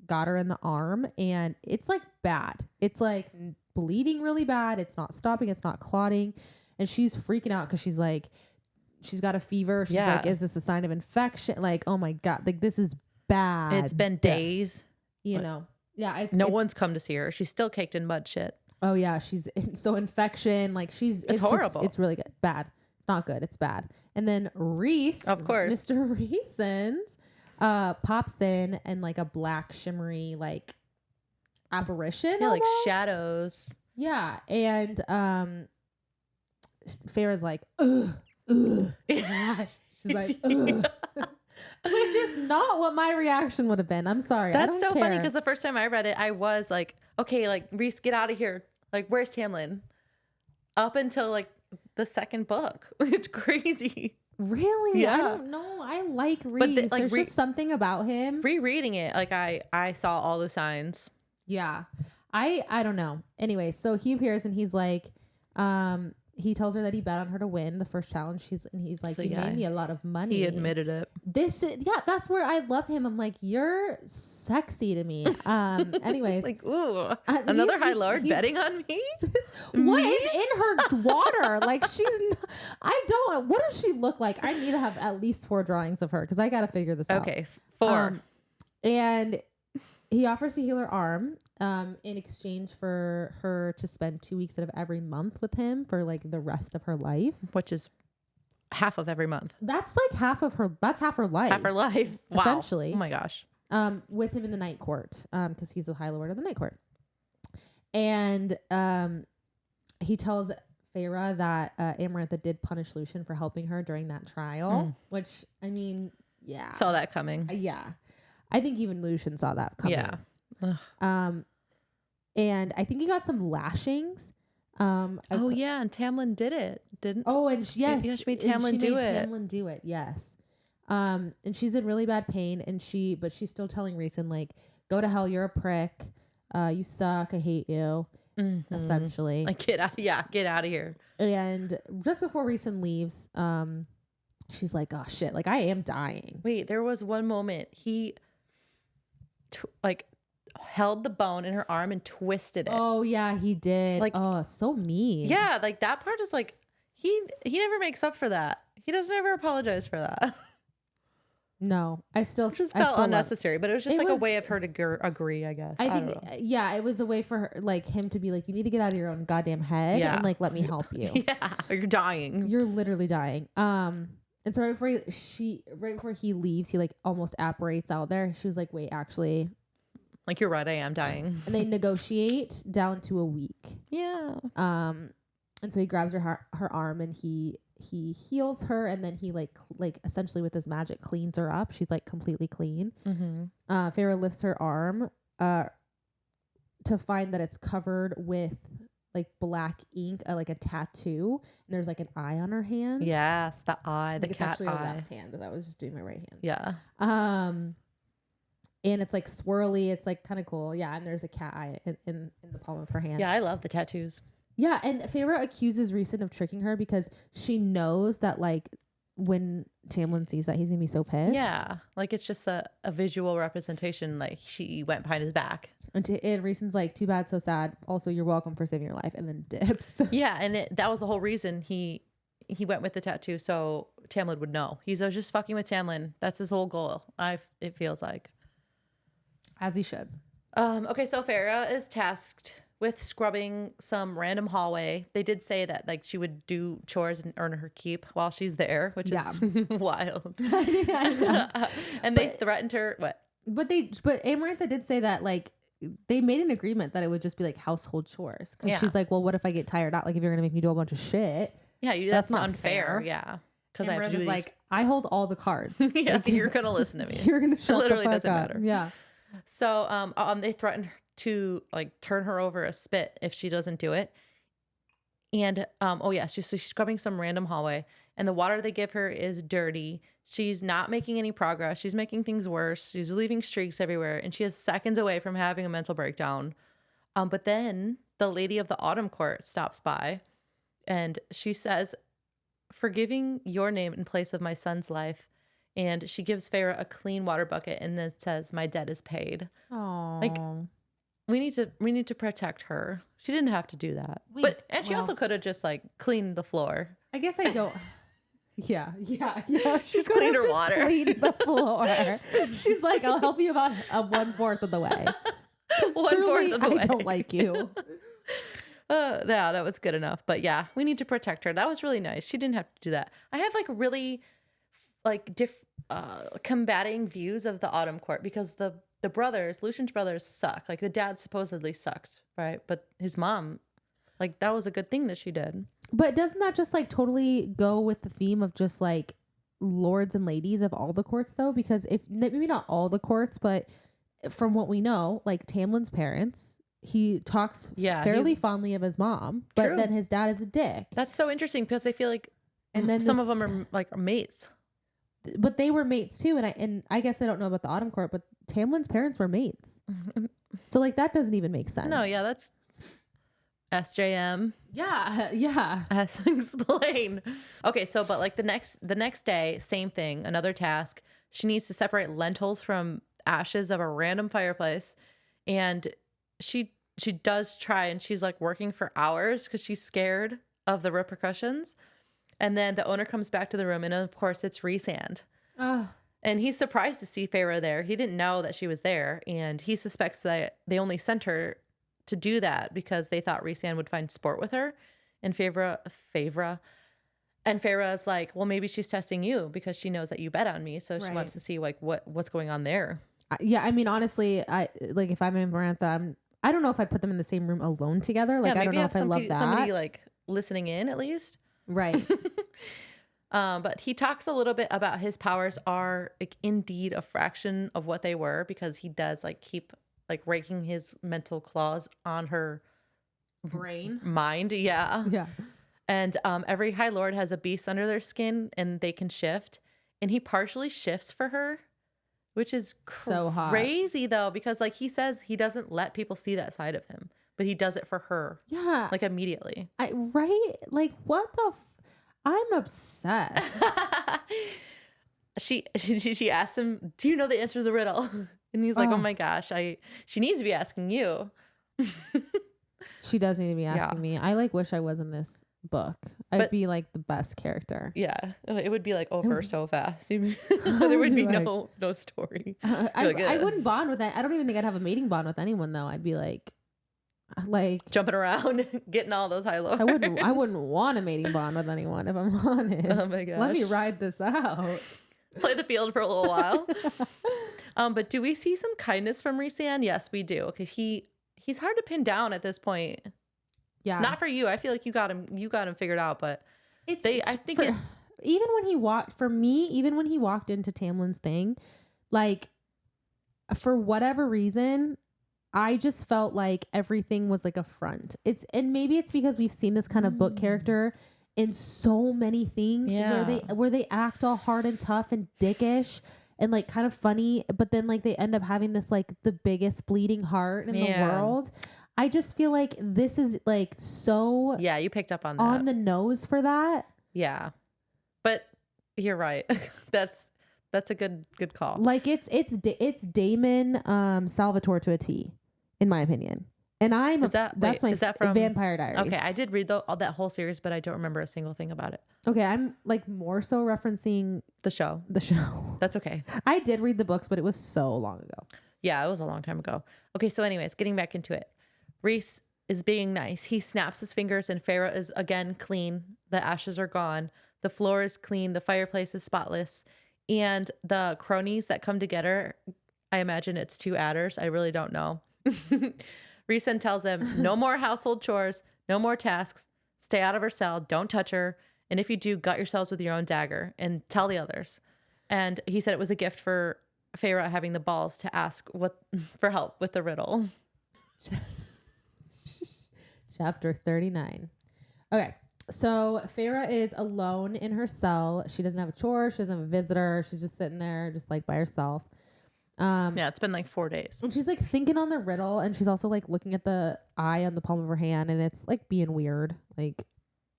got her in the arm, and it's like bad. It's like bleeding really bad. It's not stopping. It's not clotting. And she's freaking out because she's like, she's got a fever. She's like, is this a sign of infection? Like, oh my God, like this is bad. It's been days. Yeah. No one's come to see her. She's still caked in mud shit. Oh yeah. So infection, like it's horrible. It's really good. Bad. It's not good. It's bad. And then Rhys, of course, Mr. Rhysand, pops in and like a black shimmery like apparition. Yeah, almost. like shadows. Yeah, and Feyre's like, ugh, ugh. Yeah. She's like, ugh. Which is not what my reaction would have been. I'm sorry. That's I so don't funny care. because the first time I read it, I was like, okay, like Reese, get out of here. Like, where's Tamlin? Up until like the second book. It's crazy. Really? Yeah. I don't know. I like Reese. like, There's just something about him. Rereading it, like I saw all the signs. Yeah. I don't know. Anyway, so he appears and he's like, he tells her that he bet on her to win the first challenge. He's like, you made me a lot of money. He admitted it. That's where I love him. I'm like, you're sexy to me. Anyways, like, ooh, another High Lord betting on me. What is in her water? Like what does she look like? I need to have at least 4 drawings of her because I got to figure this out. Okay, 4. And he offers to heal her arm. In exchange for her to spend 2 weeks out of every month with him for like the rest of her life, which is half of every month. That's like half her life. Half her life, wow. Essentially. Oh my gosh. With him in the Night Court, because he's the High Lord of the Night Court, and he tells Feyre that Amarantha did punish Lucian for helping her during that trial, which I mean, yeah, saw that coming. Yeah, I think even Lucian saw that coming. Yeah. And I think he got some lashings. And Tamlin did it, didn't? Oh, and yes, she made Tamlin do it. Tamlin do it, yes. And she's in really bad pain, but she's still telling Reason like, "Go to hell, you're a prick. You suck. I hate you." Mm-hmm. Essentially, like get out of here. And just before Reason leaves, she's like, "Oh shit! Like I am dying." Wait, there was one moment he, held the bone in her arm and twisted it. Oh yeah, he did. Like, oh, so mean. Yeah, like that part is like he never makes up for that. He doesn't ever apologize for that. No, I still just felt unnecessary, but it was just a way of her to agree, I guess. I think, yeah, it was a way for her, like him to be like, you need to get out of your own goddamn head and like let me help you. Yeah, you're dying. You're literally dying. And so right before he leaves, he like almost apparates out there. She was like, wait, actually. Like, you're right, I am dying. And they negotiate down to a week. Yeah. And so he grabs her arm and he heals her, and then he like essentially with his magic cleans her up. She's like completely clean. Mm-hmm. Feyre lifts her arm to find that it's covered with like black ink, like a tattoo, and there's like an eye on her hand. Yes, the eye, the cat actually eye. Her left hand. I was just doing my right hand. Yeah. And it's like swirly. It's like kind of cool. Yeah. And there's a cat eye in the palm of her hand. Yeah, I love the tattoos. Yeah. And Feyre accuses Reason of tricking her because she knows that like when Tamlin sees that, he's going to be so pissed. Yeah. Like it's just a visual representation. Like she went behind his back. And Reason's like, too bad, so sad. Also, you're welcome for saving your life. And then dips. Yeah. And that was the whole reason he went with the tattoo. So Tamlin would know. He's just fucking with Tamlin. That's his whole goal. It feels like. As he should. Okay, so Feyre is tasked with scrubbing some random hallway. They did say that like she would do chores and earn her keep while she's there, which is wild. And they threatened her. What? But Amarantha did say that like they made an agreement that it would just be like household chores. Because she's like, well, what if I get tired out? Like if you're gonna make me do a bunch of shit. Yeah, that's not unfair. Yeah. Because I have to do like, I hold all the cards. Yeah, like, you're gonna listen to me. You're gonna shut literally the fuck doesn't up. matter. Yeah. So they threatened to like turn her over a spit if she doesn't do it. And she's scrubbing some random hallway, and the water they give her is dirty. She's not making any progress. She's making things worse. She's leaving streaks everywhere, and she is seconds away from having a mental breakdown. But then the Lady of the Autumn Court stops by, and she says, "Forgiving your name in place of my son's life." And she gives Feyre a clean water bucket and then says, "My debt is paid." Oh, like we need to protect her. She didn't have to do that, she also could have just like cleaned the floor. I guess I don't. Yeah. She's cleaned her water. Cleaned the floor. She's like, "I'll help you about 1/4 of the way." 1/4 of the way. I don't like you. Yeah, that was good enough. But yeah, we need to protect her. That was really nice. She didn't have to do that. I have like really like combating views of the Autumn Court because the brothers, Lucian's brothers, suck. Like the dad supposedly sucks, right? But his mom Like, that was a good thing that she did. But doesn't that just like totally go with the theme of just like lords and ladies of all the courts though? Because if maybe not all the courts, but from what we know, like Tamlin's parents, he talks fairly fondly of his mom, but True. then his dad is a dick. That's so interesting because I feel like and then some of them are like mates. But they were mates too, and I guess I don't know about the Autumn Court, but Tamlin's parents were mates. So like that doesn't even make sense. No, yeah, that's SJM. Yeah. Explain. Okay, so but like the next day, same thing, another task. She needs to separate lentils from ashes of a random fireplace, and she does try, and she's like working for hours because she's scared of the repercussions. And then the owner comes back to the room, and of course it's Rhysand. And he's surprised to see Feyre there. He didn't know that she was there, and he suspects that they only sent her to do that because they thought Rhysand would find sport with her. And Feyre is like, well, maybe she's testing you because she knows that you bet on me, so she wants to see like what's going on there. Yeah, I mean, honestly, I like if I'm in Marantha, I don't know if I'd put them in the same room alone together. Like, I don't know if I love that. Somebody like listening in at least. Right. But he talks a little bit about his powers are like indeed a fraction of what they were, because he does like keep like raking his mental claws on her mind. Yeah. And every High Lord has a beast under their skin, and they can shift. And he partially shifts for her, which is so hot. Crazy though, because like he says he doesn't let people see that side of him, but he does it for her. Yeah. Like immediately. Right? Like what the I'm obsessed. She asked him, do you know the answer to the riddle? And he's like, oh my gosh, she needs to be asking you. She does need to be asking me. I like wish I was in this book. I'd be like the best character. Yeah. It would be like over so fast. There would be like, no story. I wouldn't bond with that. I don't even think I'd have a mating bond with anyone though. I'd be like jumping around, getting all those High Lords. I wouldn't want a mating bond with anyone, if I'm honest. Oh my gosh. Let me ride this out. Play the field for a little while. But do we see some kindness from Rhysand? Yes, we do. Because he's hard to pin down at this point. Yeah. Not for you. I feel like you got him figured out, but even when he walked into Tamlin's thing, like for whatever reason, I just felt like everything was like a front. And maybe it's because we've seen this kind of book character in so many things where they act all hard and tough and dickish and like kind of funny, but then like they end up having this like the biggest bleeding heart in the world. I just feel like this is like so you picked up on that. On the nose for that. Yeah. But you're right. That's a good call. Like it's Damon Salvatore to a T, in my opinion. And is that from Vampire Diaries. Okay, I did read that whole series, but I don't remember a single thing about it. Okay, I'm like more so referencing the show. That's okay. I did read the books, but it was so long ago. Yeah, it was a long time ago. Okay, so anyways, getting back into it. Rhys is being nice. He snaps his fingers and Feyre is again clean. The ashes are gone. The floor is clean. The fireplace is spotless. And the cronies that come together, I imagine it's two adders. I really don't know. Rhysand tells them, no more household chores, no more tasks. Stay out of her cell. Don't touch her. And if you do, gut yourselves with your own dagger and tell the others. And he said it was a gift for Feyre having the balls to ask for help with the riddle. Chapter 39. Okay. So Feyre is alone in her cell. She doesn't have a chore. She doesn't have a visitor. She's just sitting there just like by herself. It's been like 4 days. And she's like thinking on the riddle, and she's also like looking at the eye on the palm of her hand, and it's like being weird. Like,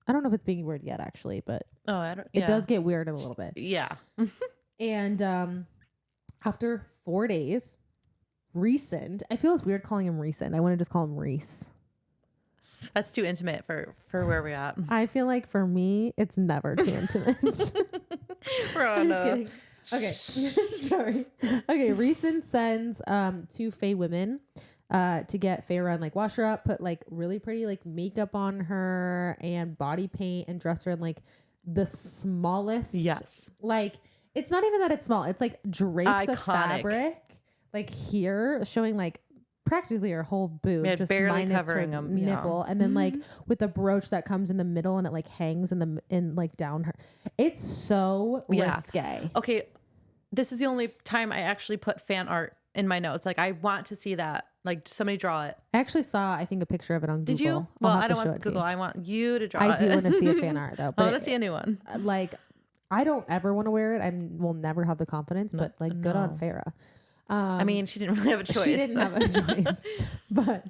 I don't know if it's being weird yet, actually, but it does get weird in a little bit. Yeah. And after 4 days, Rhysand, I feel it's weird calling him Rhysand. I want to just call him Rhys. That's too intimate for where we're at. I feel like for me, it's never too intimate. I'm just kidding. Okay. Sorry. Okay. Rhysand sends two Fey women to get Feyre and like wash her up, put like really pretty like makeup on her and body paint and dress her in like the smallest. Yes. Like it's not even that it's small. It's like drapes Iconic. of fabric like here showing like practically her whole boob, Yeah, just barely minus covering her them, nipple, and then like with the brooch that comes in the middle and it like hangs in like down her. It's so risque. Okay, this is the only time I actually put fan art in my notes. Like I want to see that. Like somebody draw it. I actually saw, I think, a picture of it on Google. Did you? Well, I don't want Google. I want you to draw it. I do want to see a fan art though. But I want to see a new one. Like, I don't ever want to wear it. I will never have the confidence, but like good on Feyre. I mean, she didn't really have a choice. She didn't have a choice, but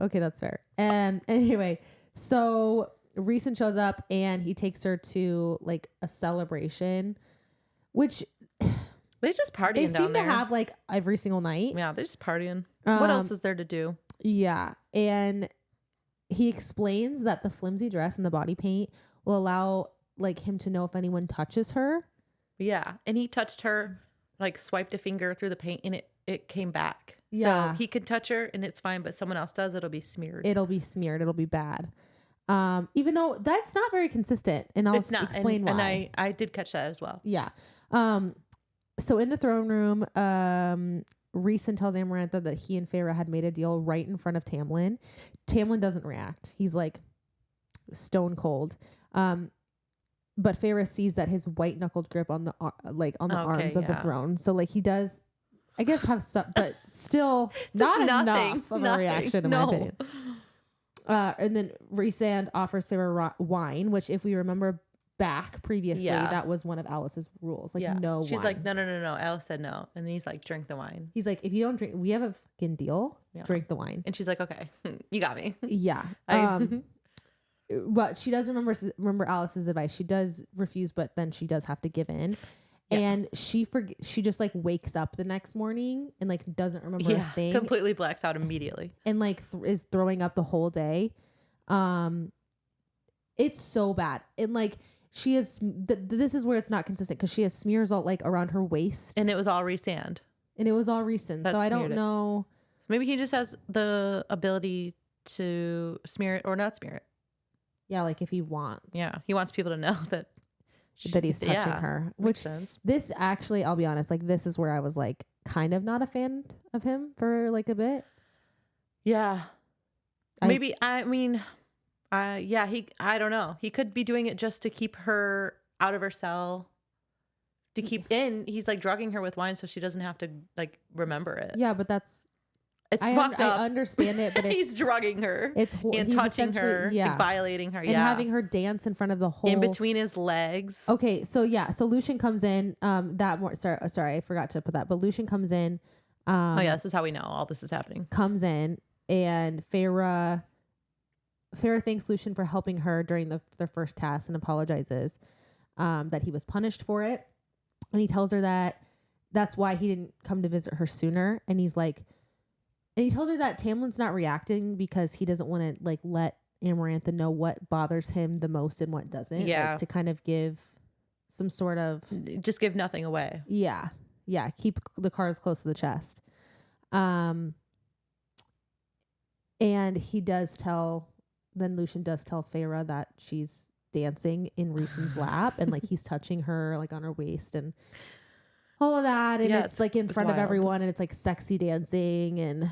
okay, that's fair. And anyway, so Rhysand shows up and he takes her to like a celebration, which they just partying down there. They seem to have like every single night. Yeah, they're just partying. What else is there to do? Yeah, and he explains that the flimsy dress and the body paint will allow like him to know if anyone touches her. Yeah, and he touched her. Like swiped a finger through the paint and it came back. Yeah. So he could touch her and it's fine, but someone else does, it'll be smeared. It'll be bad. Even though that's not very consistent, and I'll explain why. And I did catch that as well. Yeah. So in the throne room, Rhysand tells Amarantha that he and Feyre had made a deal right in front of Tamlin. Tamlin doesn't react. He's like stone cold. But Feyre sees that his white knuckled grip on the arms of the throne. So like he does, I guess, have some, but still not enough of a reaction in my opinion. And then Rhysand offers Feyre wine, which if we remember back previously, that was one of Alice's rules. Like no She's wine. like, no. Alice said no. And then he's like, drink the wine. He's like, if you don't drink, we have a fucking deal. Yeah. Drink the wine. And she's like, okay, you got me. Yeah. But she does remember Alice's advice. She does refuse, but then she does have to give in. Yeah. And she just like wakes up the next morning and like doesn't remember a thing. Completely blacks out immediately. And like is throwing up the whole day. It's so bad. And like she is, this is where it's not consistent because she has smears all like around her waist. And it was all Rhysand. So I don't know. Maybe he just has the ability to smear it or not smear it. Yeah, like if he wants. Yeah, he wants people to know that he's touching her. Which sense. This actually, I'll be honest, like this is where I was like kind of not a fan of him for like a bit. Yeah. I don't know. He could be doing it just to keep her out of her cell. To keep in, he's like drugging her with wine so she doesn't have to like remember it. Yeah, but it's fucked up. I understand it, but he's drugging her. It's and touching her, like, violating her, and having her dance in front of the whole in between his legs. Okay, so Lucian comes in. Sorry, I forgot to put that. But Lucian comes in. This is how we know all this is happening. Comes in, and Feyre thanks Lucian for helping her during their first task and apologizes that he was punished for it, and he tells her that that's why he didn't come to visit her sooner, and he's like. And he tells her that Tamlin's not reacting because he doesn't want to like let Amarantha know what bothers him the most and what doesn't. Yeah. Like, to kind of give some sort of... Just give nothing away. Yeah. Yeah. Keep the cards close to the chest. And he does then Lucian does tell Feyre that she's dancing in Rhysand's lap and like he's touching her like on her waist and... all of that, and it's like in front of everyone, and it's like sexy dancing, and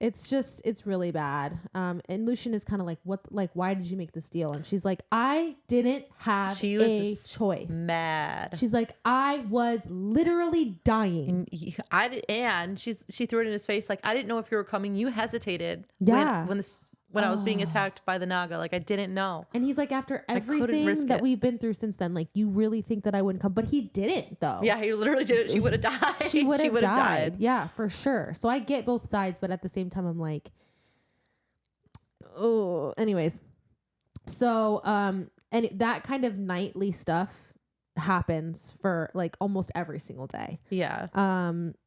it's really bad. And Lucian is kind of like, why did you make this deal? And she's like, I didn't have a choice. Mad. She's like, I was literally dying. And she threw it in his face like, I didn't know if you were coming. You hesitated. Yeah. When I was being attacked by the Naga, like I didn't know. And he's like, after everything that we've been through since then, like you really think that I wouldn't come, but he didn't though. Yeah, he literally did it. She would have died. She would have died. Yeah, for sure. So I get both sides, but at the same time, I'm like, oh. Anyways, so and that kind of nightly stuff happens for like almost every single day. Yeah.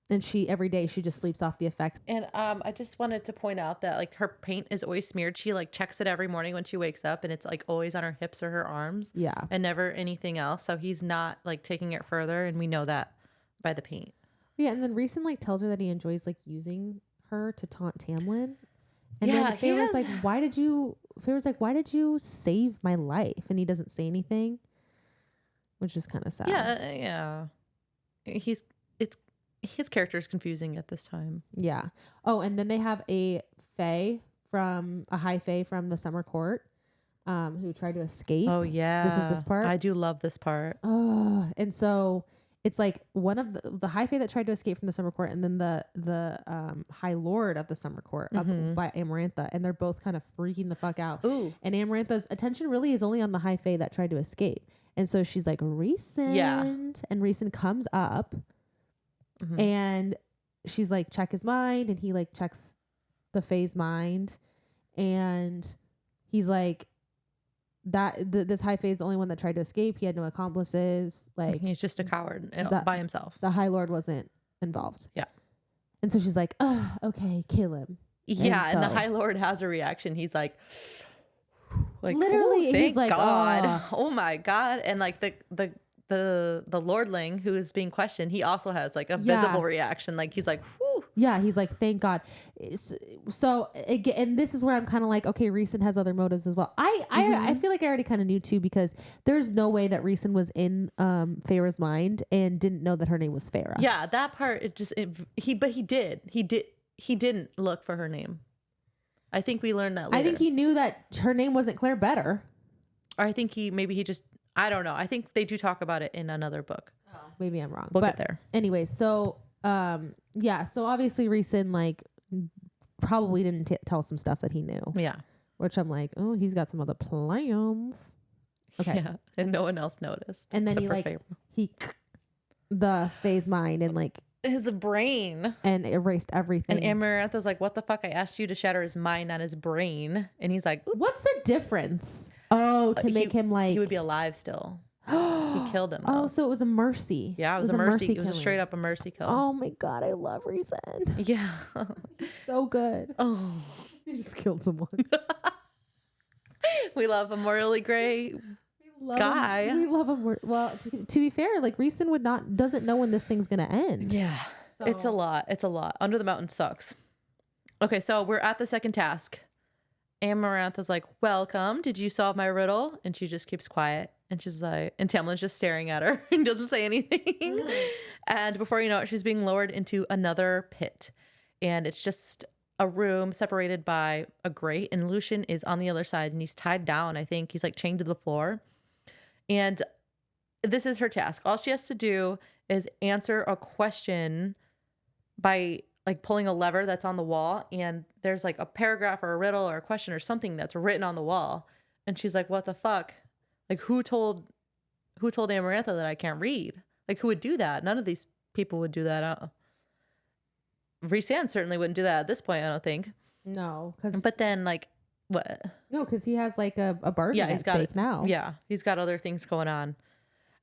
And every day she just sleeps off the effects. And I just wanted to point out that like her paint is always smeared. She like checks it every morning when she wakes up, and it's like always on her hips or her arms. Yeah. And never anything else. So he's not like taking it further, and we know that by the paint. Yeah, and then Rhysand like tells her that he enjoys like using her to taunt Tamlin. And then Feyre's like, why did you save my life? And he doesn't say anything, which is kind of sad. Yeah. his character is confusing at this time. Yeah. Oh, and then they have a high fae from the summer court, who tried to escape. Oh yeah. This is this part. I do love this part. Oh, and so it's like one of the high fae that tried to escape from the summer court, and then the high lord of the summer court up by Amarantha, and they're both kind of freaking the fuck out. Ooh. And Amarantha's attention really is only on the high fae that tried to escape, and so she's like, Recent. Yeah. And Recent comes up, and she's like, check his mind, and he like checks the fae's mind, and he's like, this high fae is the only one that tried to escape. He had no accomplices. Like, he's just a coward by himself. The High Lord wasn't involved. Yeah. And so she's like, oh, okay, kill him. Yeah, and the High Lord has a reaction. He's like literally, thank he's like, God. Oh my God. And like the lordling who is being questioned, he also has like a visible reaction. Like he's like, whew. Yeah, he's like, thank God. So again, and this is where I'm kind of like, okay, Recent has other motives as well. I feel like I already kind of knew too, because there's no way that Recent was in Feyre's mind and didn't know that her name was Feyre. Yeah, that part he didn't look for her name. I think we learned that later. I think he knew that her name wasn't Claire Better. Or I think he just I don't know. I think they do talk about it in another book. Oh, maybe I'm wrong. We'll get there. Anyway, so yeah, so obviously Recent like probably didn't tell some stuff that he knew. Yeah. Which I'm like, oh, he's got some other plans. Okay. Yeah. And no one else noticed. And then the fae's mind and like his brain and erased everything. And Amarantha's like, what the fuck? I asked you to shatter his mind, not his brain. And he's like, oops. What's the difference? Oh, to make him like... He would be alive still. He killed him, though. Oh, so it was a mercy. Yeah, it was a mercy. It was a straight up a mercy kill. Oh my God, I love Recent. Yeah. So good. Oh. He just killed someone. We love a morally gray guy. We love him. Well, to be fair, like Recent doesn't know when this thing's going to end. Yeah. So. It's a lot. It's a lot. Under the Mountain sucks. Okay, so we're at the second task. Amarantha's like, welcome. Did you solve my riddle? And she just keeps quiet. And she's like, and Tamlin's just staring at her and doesn't say anything. And before you know it, she's being lowered into another pit. And it's just a room separated by a grate. And Lucien is on the other side and he's tied down. I think he's like chained to the floor. And this is her task. All she has to do is answer a question by like pulling a lever that's on the wall, and there's like a paragraph or a riddle or a question or something that's written on the wall. And she's like, what the fuck? Like who told Amarantha that I can't read? Like who would do that? None of these people would do that. Rhysand certainly wouldn't do that at this point, I don't think. No. But then like what? No, because he has like a burden at stake now. Yeah. He's got other things going on.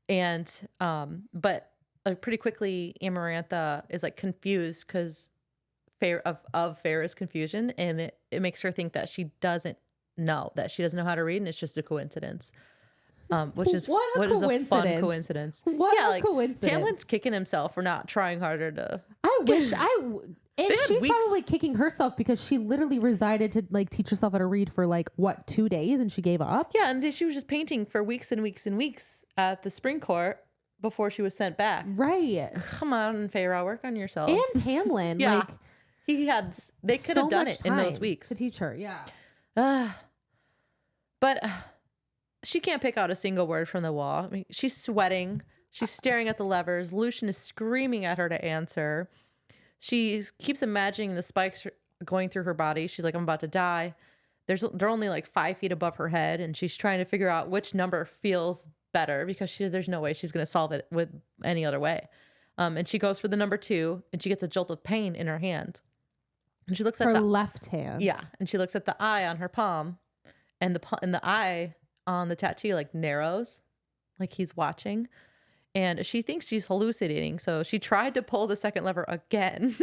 And but pretty quickly Amarantha is like confused because of Feyre's confusion, and it makes her think that she doesn't know how to read, and it's just a coincidence. Which is what a fun coincidence. What a coincidence. Tamlin's kicking himself for not trying harder to. And she's probably kicking herself because she literally resided to like teach herself how to read for like 2 days, and she gave up. Yeah, and she was just painting for weeks and weeks and weeks at the spring court before she was sent back. Right. Come on, Feyre, work on yourself. And Tamlin, yeah. like they could have done it in those weeks to teach her. Yeah. But she can't pick out a single word from the wall. I mean, she's sweating. She's staring at the levers. Lucien is screaming at her to answer. She keeps imagining the spikes going through her body. She's like, I'm about to die. They're only like 5 feet above her head, and she's trying to figure out which number feels better because there's no way she's going to solve it with any other way. And she goes for the number 2, and she gets a jolt of pain in her hand. And she looks at her left hand. Yeah, and she looks at the eye on her palm, and the eye on the tattoo like narrows, like he's watching. And she thinks she's hallucinating, so she tried to pull the second lever again.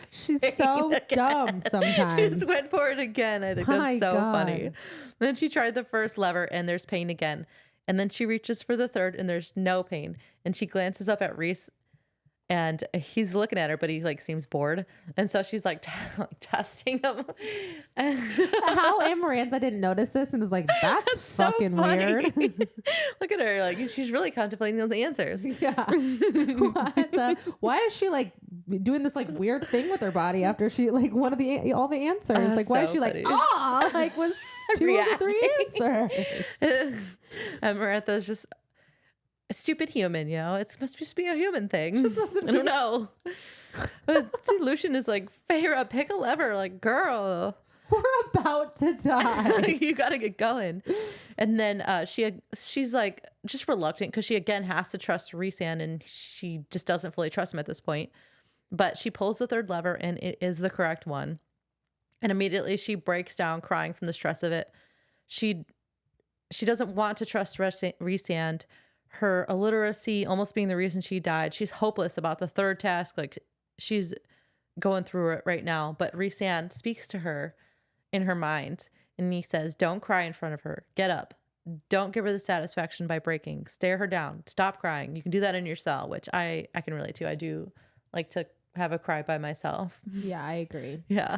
She's so dumb sometimes. She just went for it again. I think that's so funny. Then she tried the first lever, and there's pain again. And then she reaches for the third, and there's no pain. And she glances up at Rhys, And he's looking at her, but he like seems bored. And so she's like, testing him. How Amarantha didn't notice this and was like, that's fucking so weird. Look at her. Like she's really contemplating those answers. Yeah. Why is she like doing this like weird thing with her body after she like one of the all the answers? Like why is she funny. like, like was 2 of the 3 answers? Amarantha's just a stupid human, it must just be a human thing. I don't know. But Lucian is like, Feyre, pick a lever. Like, girl, we're about to die. You gotta get going. And then she's like just reluctant because she again has to trust Rhysand, and she just doesn't fully trust him at this point. But she pulls the third lever, and it is the correct one. And immediately she breaks down, crying from the stress of it. She doesn't want to trust Rhysand. Her illiteracy almost being the reason she died. She's hopeless about the third task. Like she's going through it right now. But Rhysand speaks to her in her mind, and he says, don't cry in front of her. Get up. Don't give her the satisfaction by breaking. Stare her down. Stop crying. You can do that in your cell, which I can relate to. I do like to have a cry by myself. Yeah, I agree. Yeah.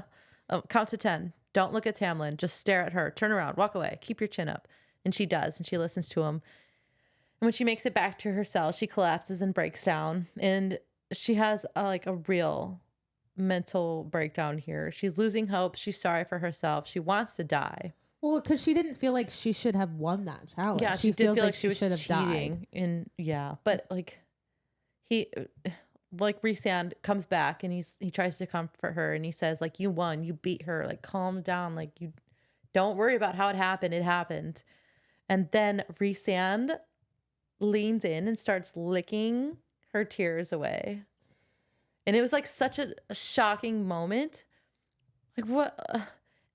Count to 10. Don't look at Tamlin. Just stare at her. Turn around. Walk away. Keep your chin up. And she does. And she listens to him. And when she makes it back to her cell, she collapses and breaks down. And she has a real mental breakdown here. She's losing hope. She's sorry for herself. She wants to die. Well, because she didn't feel like she should have won that challenge. Yeah, she did feel like she should have cheating. And yeah, but Rhysand comes back and he tries to comfort her, and he says like, you won, you beat her, like calm down, like you don't worry about how it happened. It happened. And then Rhysand leans in and starts licking her tears away. And it was like such a shocking moment. Like what?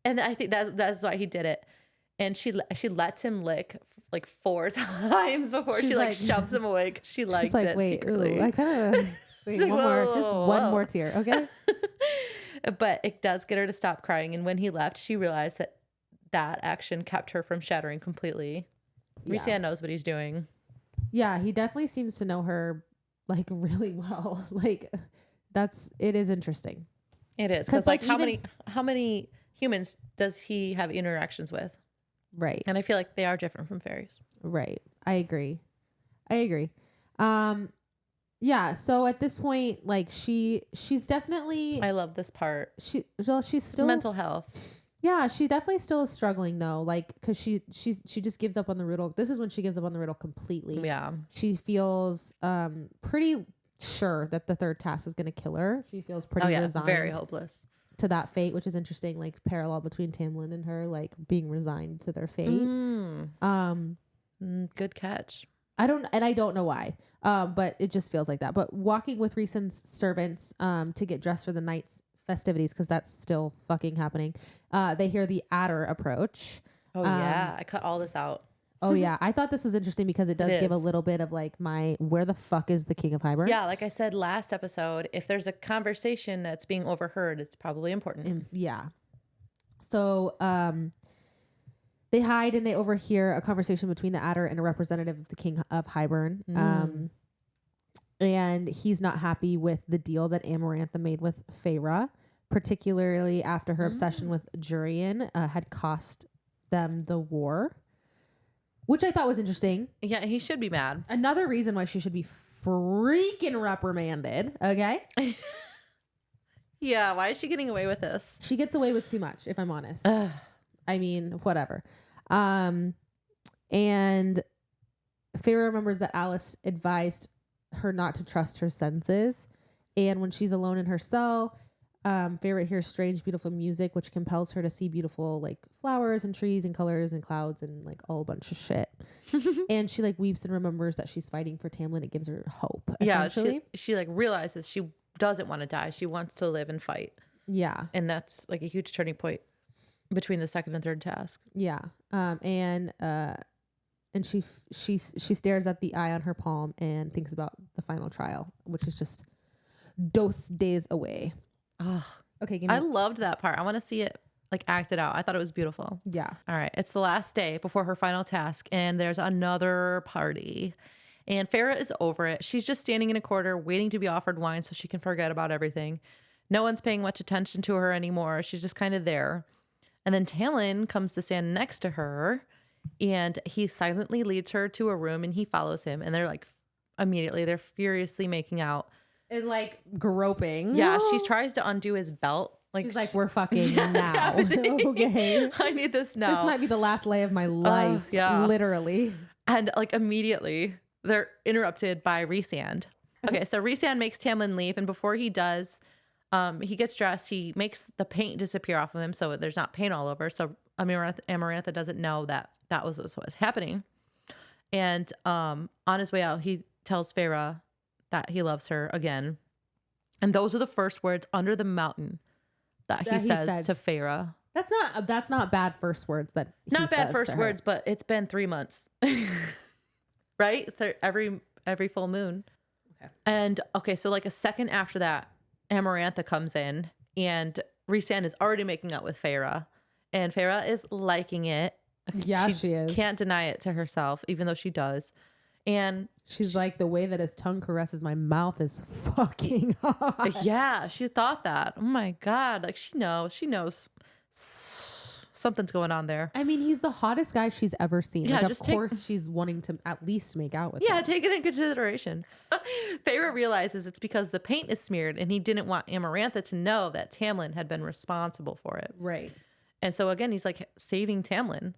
And I think that's why he did it. And she lets him lick like 4 times before she like shoves him away. 'Cause she liked like, it. Wait, secretly. ooh, I kind of wait one more, just one more tear, okay? But it does get her to stop crying. And when he left, she realized that action kept her from shattering completely. Yeah. Rhysand knows what he's doing. Yeah, he definitely seems to know her like really well. Like it is interesting. It is because like how many humans does he have interactions with? Right. And I feel like they are different from fairies. Right. I agree. Yeah, so at this point, like she's definitely, I love this part. She's still mental health. Yeah, she definitely still is struggling though, like because she just gives up on the riddle. This is when she gives up on the riddle completely. Yeah, she feels pretty sure that the third task is going to kill her. She feels pretty resigned, very hopeless to that fate, which is interesting. Like parallel between Tamlin and her, like being resigned to their fate. Good catch. I don't know why, but it just feels like that. But walking with Rhysand's servants to get dressed for the night's festivities, because that's still fucking happening, they hear the adder approach. Oh yeah, I cut all this out. Oh yeah, I thought this was interesting because it does give a little bit of like where the fuck is the King of Hybern? Yeah, like I said last episode, if there's a conversation that's being overheard, it's probably important. Yeah. So they hide and they overhear a conversation between the adder and a representative of the King of Hybern. And he's not happy with the deal that Amarantha made with Feyre, particularly after her obsession with Jurian had cost them the war, which I thought was interesting. Yeah, he should be mad. Another reason why she should be freaking reprimanded. Okay. Yeah, why is she getting away with this? She gets away with too much, if I'm honest. I mean, whatever. And Feyre remembers that Alice advised her not to trust her senses. And when she's alone in her cell, Feyre hears strange, beautiful music, which compels her to see beautiful like flowers and trees and colors and clouds and like all a bunch of shit. And she like weeps and remembers that she's fighting for Tamlin. It gives her hope. Yeah, she like realizes she doesn't want to die. She wants to live and fight. Yeah. And that's like a huge turning point between the second and third task. Yeah. And she stares at the eye on her palm and thinks about the final trial, which is just dos days away. Oh, okay. I loved that part. I want to see it like acted out. I thought it was beautiful. Yeah. All right. It's the last day before her final task, and there's another party. And Feyre is over it. She's just standing in a corner waiting to be offered wine so she can forget about everything. No one's paying much attention to her anymore. She's just kind of there. And then Tamlin comes to stand next to her, and he silently leads her to a room, and he follows him. And they're like, immediately, they're furiously making out. And like groping. Yeah, she tries to undo his belt. Like, she's like, we're fucking now. Okay. I need this now. This might be the last lay of my life. Yeah. Literally. And like immediately they're interrupted by Rhysand. Okay, so Rhysand makes Tamlin leave, and before he does, he gets dressed. He makes the paint disappear off of him so there's not paint all over. So Amarantha doesn't know that was what was happening. And on his way out, he tells Feyre that he loves her again. And those are the first words under the mountain that he says to Feyre. That's not bad first words. Not bad first words, but it's been 3 months, right? Every full moon. Okay. And okay, so like a second after that, Amarantha comes in, and Rhysand is already making out with Feyre, and Feyre is liking it. Yeah, she is. Can't deny it to herself, even though she does. And she's like, the way that his tongue caresses my mouth is fucking hot. Yeah, she thought that. Oh my God. Like she knows something's going on there. I mean, he's the hottest guy she's ever seen. Yeah, like, of course she's wanting to at least make out with him. Yeah, take it in consideration. Feyre realizes it's because the paint is smeared, and he didn't want Amarantha to know that Tamlin had been responsible for it. Right. And so again, he's like saving Tamlin,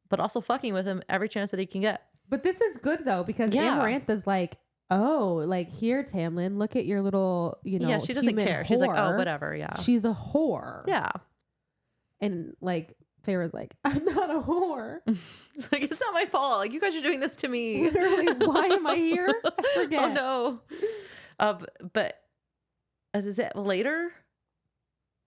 but also fucking with him every chance that he can get. But this is good though, because Amarantha's like, oh, like, here, Tamlin, look at your little, Yeah, she doesn't care. Whore. She's like, oh, whatever. Yeah. She's a whore. Yeah. And like, Feyre's like, I'm not a whore. It's like, it's not my fault. Like, you guys are doing this to me. Literally, why am I here? I forget. Oh no. But as is it later,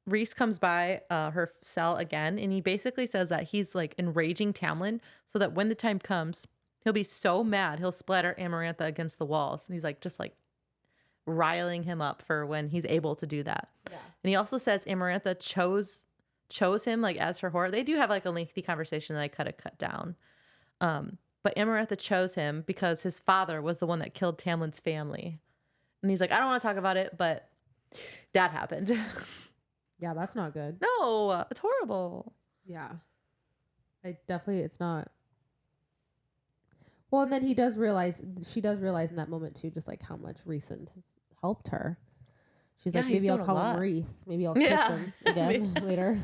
Rhys comes by her cell again, and he basically says that he's like enraging Tamlin so that when the time comes, he'll be so mad he'll splatter Amarantha against the walls. And he's like just like riling him up for when he's able to do that. Yeah. And he also says Amarantha chose him like as her whore. They do have like a lengthy conversation that I cut down. But Amarantha chose him because his father was the one that killed Tamlin's family. And he's like, I don't want to talk about it, but that happened. Yeah, that's not good. No, it's horrible. Yeah. It's not. Well, and then she does realize in that moment too, just like how much Rhysand has helped her. She's like, maybe I'll call him Rhys. Maybe I'll kiss him again later.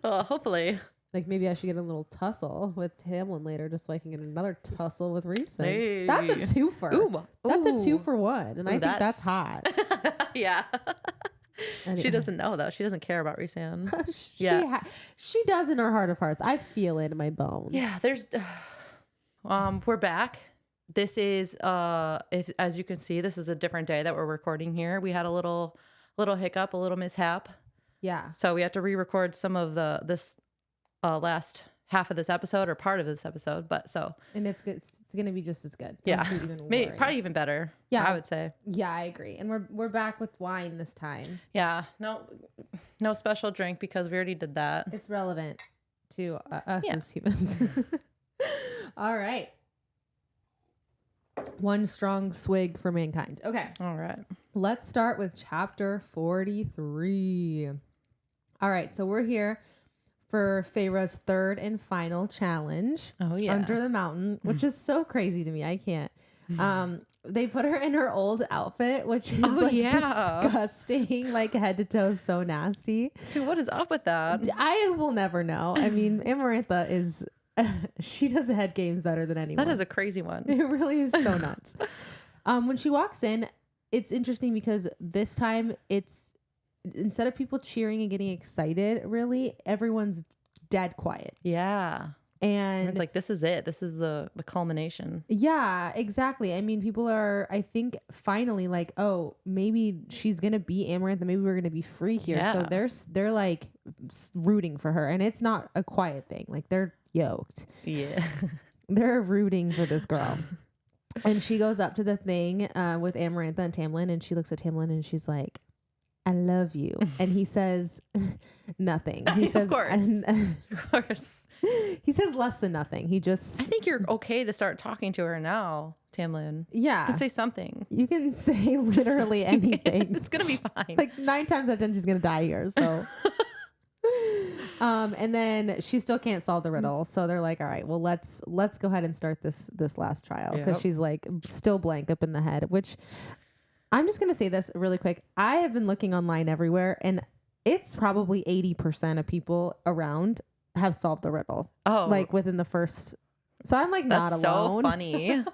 Well, hopefully. Like maybe I should get a little tussle with Tamlin later, just so I can get another tussle with Rhysand. Hey. That's a twofer. Ooh. That's a 2-for-1, and I think that's hot. Yeah. Anyway. She doesn't know though. She doesn't care about Rhysand. She does in her heart of hearts. I feel it in my bones. Yeah, there's we're back. This is if as you can see, this is a different day that we're recording here. We had a little hiccup, a little mishap. Yeah. So we have to re-record some of this last half of this episode or part of this episode, and it's good. It's gonna be just as good. Yeah, probably even better. Yeah, I would say. Yeah, I agree. And we're back with wine this time. Yeah, no special drink because we already did that. It's relevant to us as humans. All right. One strong swig for mankind. Okay. All right. Let's start with chapter 43. All right, so we're here for Feyre's third and final challenge. Oh yeah. Under the mountain, which is so crazy to me. I can't. They put her in her old outfit, which is disgusting, like head to toe, so nasty. Dude, what is up with that? I will never know. I mean, Amarantha is she does head games better than anyone. That is a crazy one. It really is so nuts. When she walks in, it's interesting because this time it's instead of people cheering and getting excited, really, everyone's dead quiet. Yeah. And it's like, this is it. This is the culmination. Yeah, exactly. I mean, people are, I think, finally like, oh, maybe she's going to be Amarantha. Maybe we're going to be free here. Yeah. So they're like rooting for her. And it's not a quiet thing. Like they're yoked. Yeah. They're rooting for this girl. And she goes up to the thing with Amarantha and Tamlin. And she looks at Tamlin and she's like, I love you. And he says nothing. He says, of course. He says less than nothing. He just... I think you're okay to start talking to her now, Tamlin. Yeah. You can say something. You can say literally anything. It's going to be fine. Like 9 times out of 10, she's going to die here. So... and then she still can't solve the riddle. So they're like, all right, well, let's go ahead and start this last trial. Because she's like still blank up in the head, which I'm just going to say this really quick. I have been looking online everywhere, and it's probably 80% of people around have solved the riddle. Oh, like within the first. So I'm like not alone. So funny.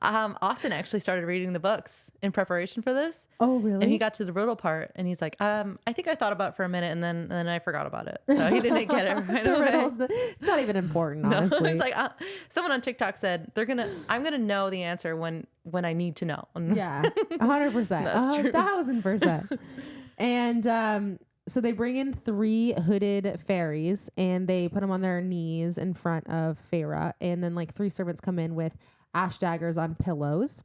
Austin actually started reading the books in preparation for this. Oh, really? And he got to the riddle part, and he's like, I think I thought about it for a minute, and then I forgot about it. So he didn't get it right the away. riddles, it's not even important, honestly. No, it's like someone on TikTok said I'm gonna know the answer when I need to know. Yeah, 100%, That's true. 1,000%. And so they bring in 3 hooded fairies, and they put them on their knees in front of Feyre, and then like 3 servants come in with ash daggers on pillows.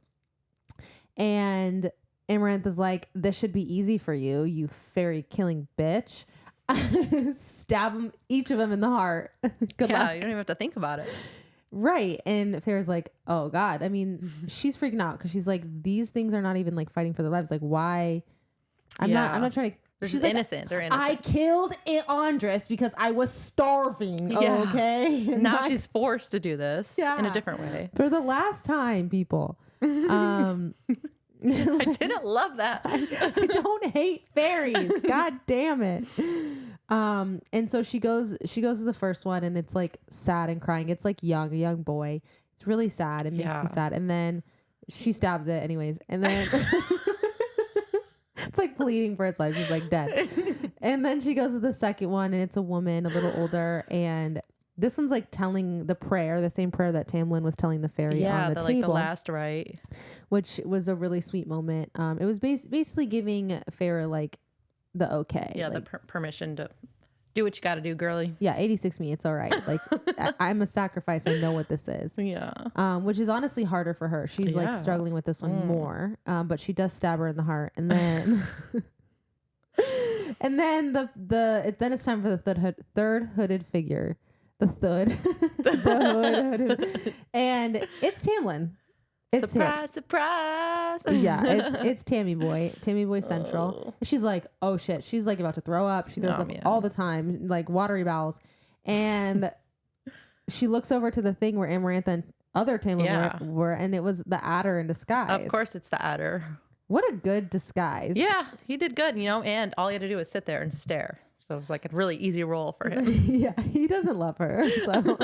And Amarantha's like, this should be easy for you, you fairy killing bitch. Stab them, each of them in the heart. Good luck. You don't even have to think about it. Right. And Feyre's like, oh God. I mean, she's freaking out because she's like, these things are not even like fighting for their lives. Like, why? I'm not trying to. They're She's just like, innocent. They're innocent. I killed Andres because I was starving. Yeah. Okay. And now she's forced to do this in a different way. For the last time, people. I didn't love that. I don't hate fairies. God damn it. And so she goes to the first one, and it's like sad and crying. It's like a young boy. It's really sad. It makes me sad. And then she stabs it anyways. And then it's like pleading for its life. She's like dead. And then she goes to the second one, and it's a woman, a little older, and this one's like telling the prayer, the same prayer that Tamlin was telling the fairy on the table. Like the last rite, which was a really sweet moment. It was basically giving Feyre like the okay. Yeah, like, the permission to do what you got to do, girly. Yeah, 86 me. It's all right. Like I'm a sacrifice. I know what this is. Yeah. Which is honestly harder for her. She's like struggling with this one more. But she does stab her in the heart, and then and then then it's time for the third hooded figure. The hood, and it's Tamlin. It's surprise. Yeah, it's Tammy Boy Central. She's like, oh shit. She's like about to throw up. She throws up all the time, like watery bowels. And she looks over to the thing where Amarantha and other Tamlin were, and it was the Adder in disguise. Of course, it's the Adder. What a good disguise. Yeah, he did good, and all he had to do was sit there and stare. So it was like a really easy role for him. Yeah, he doesn't love her. So.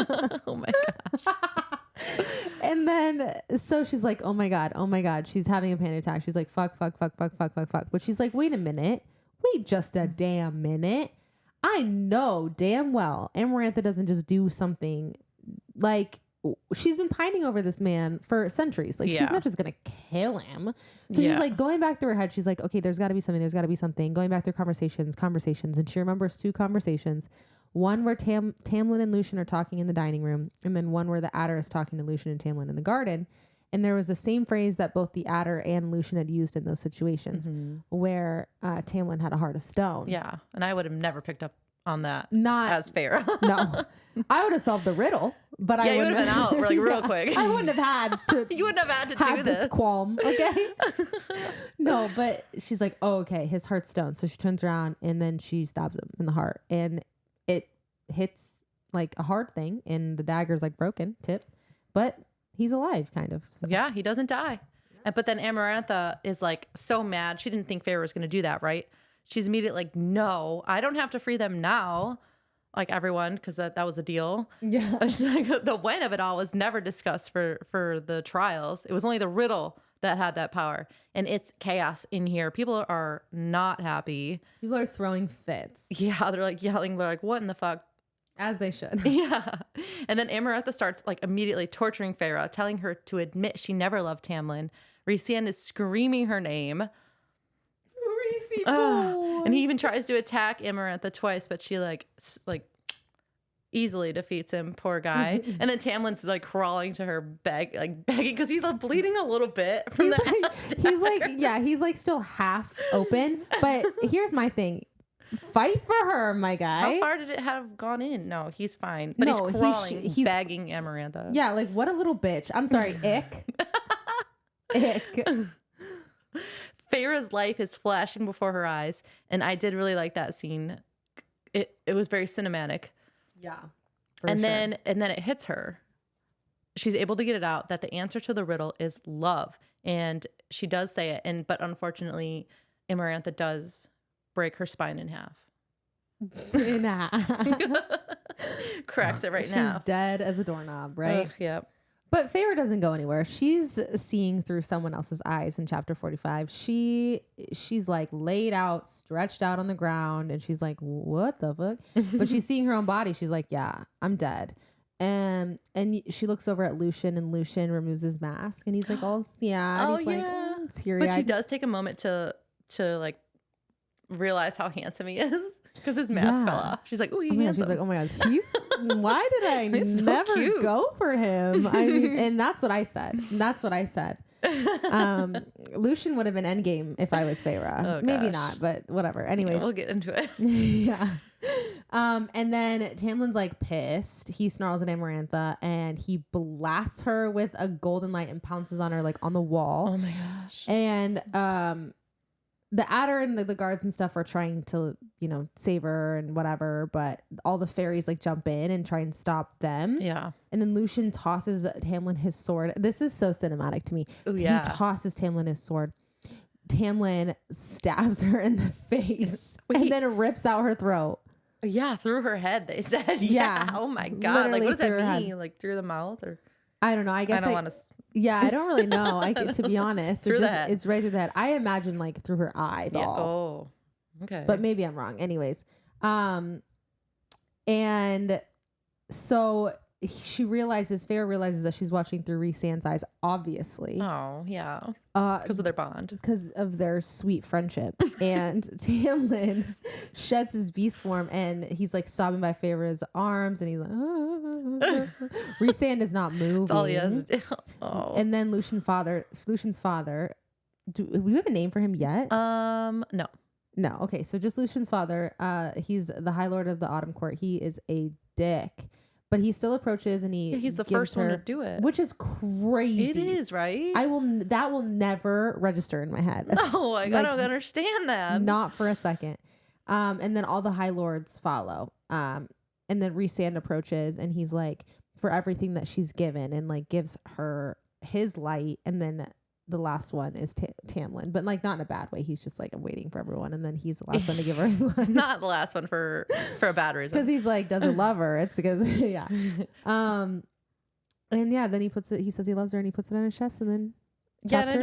Oh my gosh. And then, so she's like, oh my God. She's having a panic attack. She's like, fuck. But she's like, wait a minute. Wait just a damn minute. I know damn well Amarantha doesn't just do something. Like, she's been pining over this man for centuries. Like, she's not just going to kill him. So she's like going back through her head. She's like, okay, there's got to be something. Going back through conversations. And she remembers 2 conversations. One where Tamlin and Lucien are talking in the dining room, and then one where the Adder is talking to Lucien and Tamlin in the garden. And there was the same phrase that both the Adder and Lucien had used in those situations, where Tamlin had a heart of stone. Yeah, and I would have never picked up on that. Not as Feyre. No, I would have solved the riddle, but I would have been out like real quick. I wouldn't have had to. You wouldn't have had to do this qualm, okay? No, but she's like, oh, okay, his heart's stone. So she turns around and then she stabs him in the heart, and it hits like a hard thing, and the dagger's like broken tip, but he's alive, kind of. So. Yeah, he doesn't die. But then Amarantha is like so mad. She didn't think Feyre was going to do that, right? She's immediately like, no, I don't have to free them now. Like everyone, because that was a deal. Yeah. She's like, the when of it all was never discussed for the trials. It was only the riddle that had that power. And it's chaos in here. People are not happy. People are throwing fits. Yeah, they're like yelling. They're like, what in the fuck? As they should. Yeah. And then Amarantha starts like immediately torturing Feyre, telling her to admit she never loved Tamlin. Rhysand is screaming her name. And he even tries to attack Amarantha twice, but she like easily defeats him, poor guy. And then Tamlin's like crawling to her begging because he's like bleeding a little bit from he's like still half open. But here's my thing. Fight for her, my guy. How far did it have gone in? No, he's fine. But he's crawling, he's bagging Amarantha. Yeah, like what a little bitch. I'm sorry, ick. Ick. Feyre's life is flashing before her eyes, and I did really like that scene. It was very cinematic. Yeah. And then it hits her. She's able to get it out that the answer to the riddle is love, and she does say it. But unfortunately, Amarantha does break her spine in half. Cracks it right now. She's dead as a doorknob, right? Yep. But Feyre doesn't go anywhere. She's seeing through someone else's eyes in chapter 45. She's like laid out, stretched out on the ground, and she's like, what the fuck? But she's seeing her own body. She's like, yeah, I'm dead. And she looks over at Lucien, and Lucien removes his mask, and he's like, oh, yeah. And he's like, teary-eyed. But she does take a moment to like realize how handsome he is because his mask fell off. She's like, oh, he's handsome. She's like, oh my God, why did I never go for him? I mean, and that's what I said. Lucien would have been endgame if I was Feyre. Oh, maybe not, but whatever. Anyways, we'll get into it. Yeah. And then Tamlin's like pissed. He snarls at Amarantha and he blasts her with a golden light and pounces on her like on the wall. Oh my gosh. And the Adder and the guards and stuff are trying to, save her and whatever, but all the fairies like jump in and try and stop them. Yeah. And then Lucien tosses Tamlin his sword. This is so cinematic to me. Oh yeah. He tosses Tamlin his sword. Tamlin stabs her in the face and then rips out her throat. Yeah, through her head, they said. Yeah. Oh my God. Literally, like, what does that mean? Like through the mouth or? I don't know. I guess I don't want to. Yeah, I don't really know. To be honest, Through the head. It's right through the head. I imagine like through her eyeball. Yeah. Oh, okay. But maybe I'm wrong. Anyways, and so Feyre realizes that she's watching through Rhysand's eyes, obviously. Oh, yeah. Because of their bond. Because of their sweet friendship. And Tamlin sheds his beast form and he's like sobbing by Feyre's arms and he's like, Rhysand is not moving. That's all he has to do. Oh. And then Lucien's father, do we have a name for him yet? No. No. Okay. So just Lucien's father, he's the High Lord of the Autumn Court. He is a dick. But he still approaches and he's the first one to do it. Which is crazy. It is, right? That will never register in my head. No, I don't understand that. Not for a second. And then all the High Lords follow. And then Rhysand approaches and he's like, for everything that she's given, and like gives her his light. And then the last one is Tamlin, but like not in a bad way. He's just like, I'm waiting for everyone. And then he's the last one to give her his light. Not the last one for a bad reason. Because he's like, doesn't love her. It's because, yeah. And yeah, then he says he loves her and he puts it on his chest and then. Yeah, and I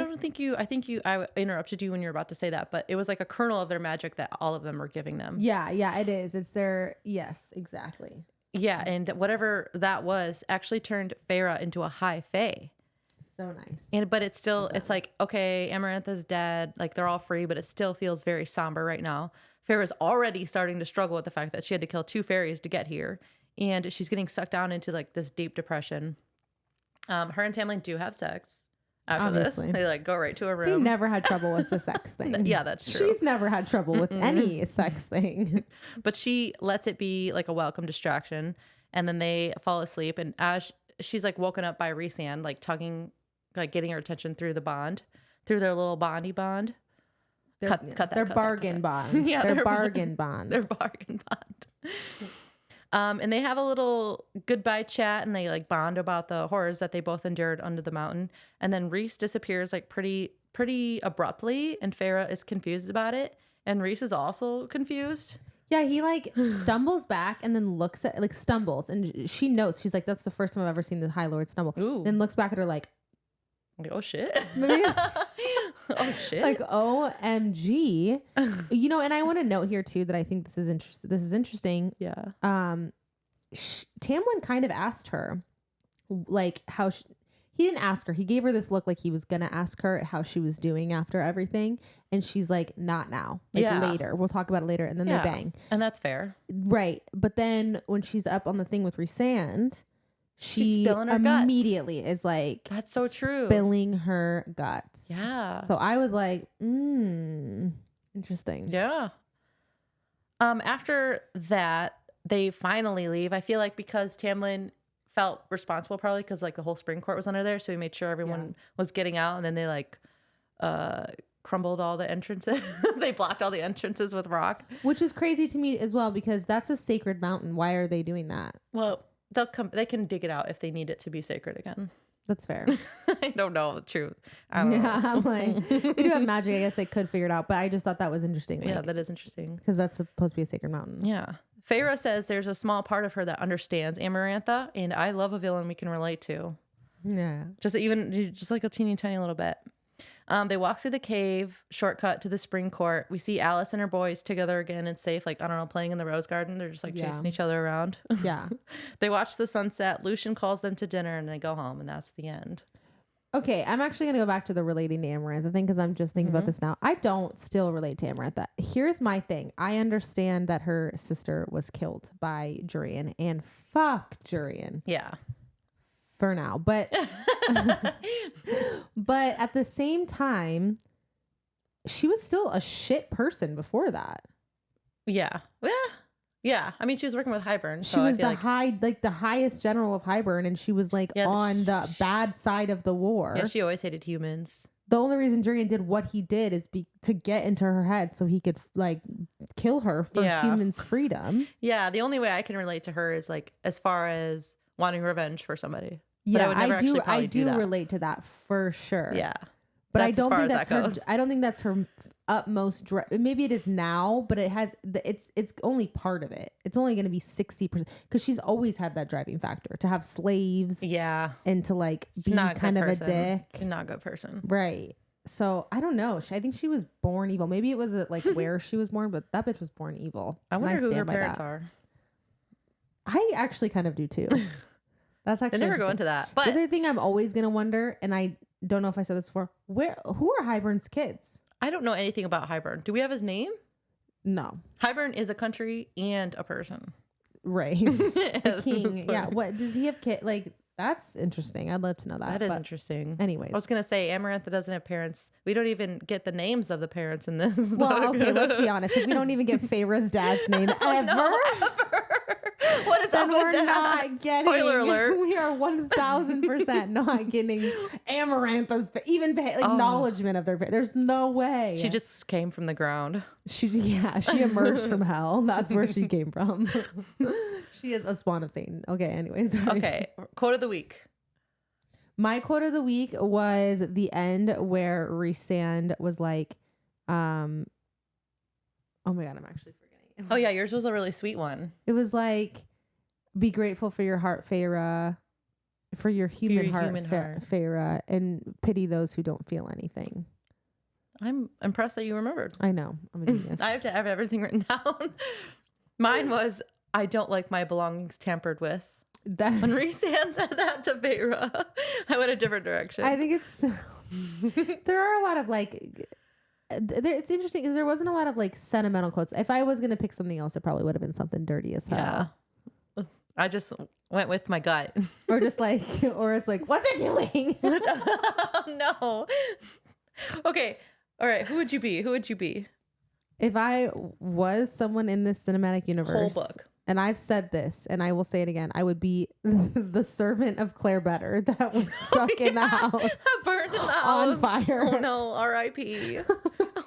interrupted you when you were about to say that, but it was like a kernel of their magic that all of them were giving them. Yeah, it is. It's their, yes, exactly. Yeah, and whatever that was actually turned Feyre into a high fae. So nice. But it's still, it's like, okay, Amarantha's dead. Like they're all free, but it still feels very somber right now. Feyre's already starting to struggle with the fact that she had to kill 2 fairies to get here. And she's getting sucked down into like this deep depression. Her and Tamlin do have sex after Obviously. this. They like go right to a room. They never had trouble with the sex thing. Yeah, that's true. She's never had trouble with any sex thing. But she lets it be like a welcome distraction. And then they fall asleep. And as she's like woken up by Rhysand, like tugging, like getting her attention through their little bondy bond. Their bargain bond. Yeah, their bargain bond. Their bargain bond. And they have a little goodbye chat and they like bond about the horrors that they both endured under the mountain. And then Rhys disappears like pretty abruptly, and Feyre is confused about it. And Rhys is also confused. Yeah, he like stumbles back and then looks at stumbles, and she notes, she's like, that's the first time I've ever seen the High Lord stumble. Ooh. Then looks back at her like oh shit. Oh shit. Like OMG. And I want to note here too that I think this is interesting. Yeah. Tamlin kind of asked her like how he didn't ask her. He gave her this look like he was going to ask her how she was doing after everything. And she's like, not now. Like later. We'll talk about it later. And then they bang. And that's fair. Right. But then when she's up on the thing with Rhysand, she immediately is like, that's so true. Spilling her guts. Yeah. So I was like, interesting. Yeah. After that, they finally leave. I feel like because Tamlin felt responsible probably because like the whole spring court was under there. So he made sure everyone was getting out, and then they like crumbled all the entrances. They blocked all the entrances with rock. Which is crazy to me as well because that's a sacred mountain. Why are they doing that? Well, they can dig it out if they need it to be sacred again. That's fair. I don't know the truth. I don't know. I'm like, they do have magic. I guess they could figure it out, but I just thought that was interesting. Like, yeah, that is interesting. Because that's supposed to be a sacred mountain. Yeah. Feyre says there's a small part of her that understands Amarantha, and I love a villain we can relate to. Yeah. Just like a teeny tiny little bit. They walk through the cave, shortcut to the spring court. We see Alice and her boys together again and safe, like, I don't know, playing in the rose garden. They're just like chasing each other around. Yeah. They watch the sunset. Lucian calls them to dinner and they go home, and that's the end. Okay, I'm actually going to go back to the relating to Amarantha thing because I'm just thinking about this now. I don't still relate to Amarantha. Here's my thing. I understand that her sister was killed by Jurian, and fuck Jurian. Yeah. For now. But but at the same time, she was still a shit person before that. Yeah. Yeah. I mean, she was working with Hybern. So she was the highest general of Hybern, and she was like on the bad side of the war. Yeah, she always hated humans. The only reason Jurian did what he did is to get into her head so he could like kill her for humans' freedom. Yeah, the only way I can relate to her is like as far as wanting revenge for somebody. Yeah, I do relate to that for sure. Yeah. But I don't think that's her. I don't think that's her utmost. Maybe it is now, but it's only part of it. It's only going to be 60% because she's always had that driving factor to have slaves. Yeah, and to like be kind of a dick. Not a good person, right? So I don't know. I think she was born evil. Maybe it was like where she was born, but that bitch was born evil. I wonder who her parents are. I actually kind of do too. That's actually. I never go into that. But the other thing I'm always gonna wonder, and I don't know if I said this before, who are Hybern's kids? I don't know anything about Hybern. Do we have his name? No. Hybern is a country and a person. Right. The king. Yeah. What does he have kid? Like that's interesting. I'd love to know that. That is interesting. Anyways, I was gonna say Amarantha doesn't have parents. We don't even get the names of the parents in this. Well, okay. Let's be honest. If we don't even get Feyre's dad's name ever. No, ever. What is then up with we're that? not getting. Spoiler alert. We are 1000% not getting Amarantha's even acknowledgement of their. There's no way. She just came from the ground. She emerged from hell. That's where she came from. She is a spawn of Satan. Okay. Anyways. Sorry. Okay. Quote of the week. My quote of the week was the end where Rhysand was like, oh my God, I'm actually forgetting. Oh yeah, yours was a really sweet one. It was like, be grateful for your heart, Feyre, for your human heart, Feyre, and pity those who don't feel anything. I'm impressed that you remembered. I know. I'm a genius. I have to have everything written down. Mine was, I don't like my belongings tampered with. When Rhysand said that to Feyre, I went a different direction. I think it's there are a lot of like it's interesting because there wasn't a lot of like sentimental quotes. If I was gonna pick something else, it probably would have been something dirty as hell. Yeah, I went with my gut, or just like, or it's like, what's it doing? No. Okay, all right. Who would you be? If I was someone in this cinematic universe, whole book. And I've said this, and I will say it again. I would be the servant of Claire Better that was stuck in the house. Burned in the house. On fire. Oh, no. R.I.P.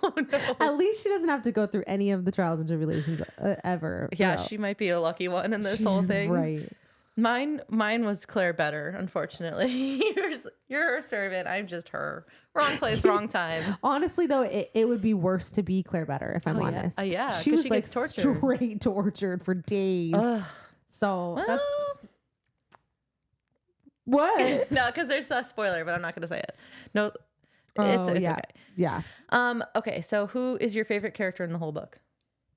Oh, no. At least she doesn't have to go through any of the trials and tribulations ever. Yeah, she might be a lucky one in this whole thing. Right. Mine was Claire Better, unfortunately. You're a servant. I'm just her. Wrong place, wrong time. Honestly, though, it would be worse to be Claire Better, if I'm honest. Yeah, she was like tortured. Straight tortured for days. Ugh. So that's what? No, because there's a spoiler, but I'm not going to say it. No, it's okay. Yeah. Okay, so who is your favorite character in the whole book?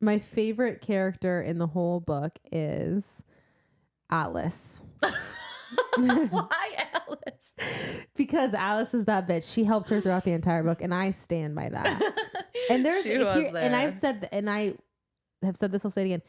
My favorite character in the whole book is Alice. Why Alice? Because Alice is that bitch. She helped her throughout the entire book, and I stand by that. And and I have said this, I'll say it again.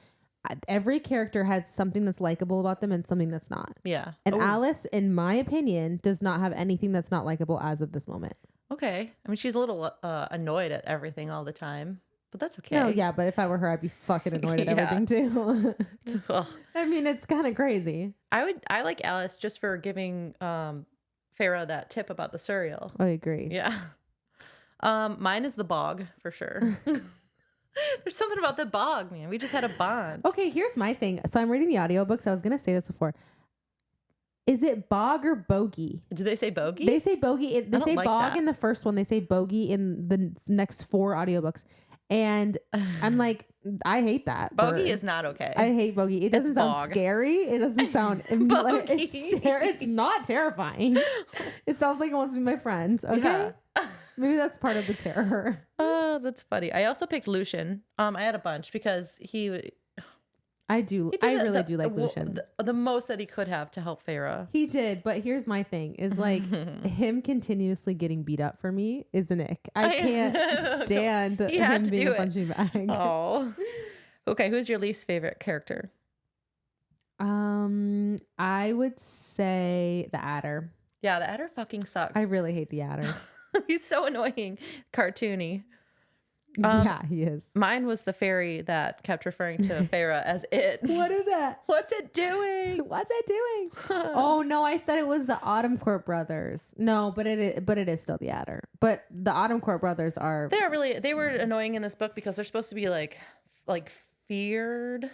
Every character has something that's likable about them and something that's not. Yeah. And Alice, in my opinion, does not have anything that's not likable as of this moment. Okay. I mean, she's a little annoyed at everything all the time. but that's okay. No, yeah, but if I were her, I'd be fucking annoyed at everything too. Ugh. I mean, it's kind of crazy. I like Alice just for giving Feyre that tip about the cereal. I agree. Yeah. Mine is the bog for sure. There's something about the bog, man. We just had a bond. Okay, here's my thing. So I'm reading the audiobooks. I was going to say this before. Is it bog or bogey? Do they say bogey? They say bogey. They say like bog that. in the first one. They say bogey in the next 4 audiobooks. And I'm like, I hate that. Bogey is not okay. I hate bogey. It doesn't sound scary. It doesn't sound it's not terrifying. It sounds like it wants to be my friend. Okay. Yeah. Maybe that's part of the terror. Oh, that's funny. I also picked Lucian. I had a bunch because I really do like Lucian. The most that he could have to help Feyre. He did, but here's my thing: is like him continuously getting beat up for me is an ick. I can't stand him being a punching bag. Oh, okay. Who's your least favorite character? I would say the Adder. Yeah, the Adder fucking sucks. I really hate the Adder. He's so annoying, cartoony. Yeah, he is. Mine was the fairy that kept referring to Feyre as it. What is that? What's it doing? What's it doing? Oh no, I said it was the Autumn Court brothers. No, but it is still the Adder. But the Autumn Court brothers are. They were annoying in this book because they're supposed to be like feared.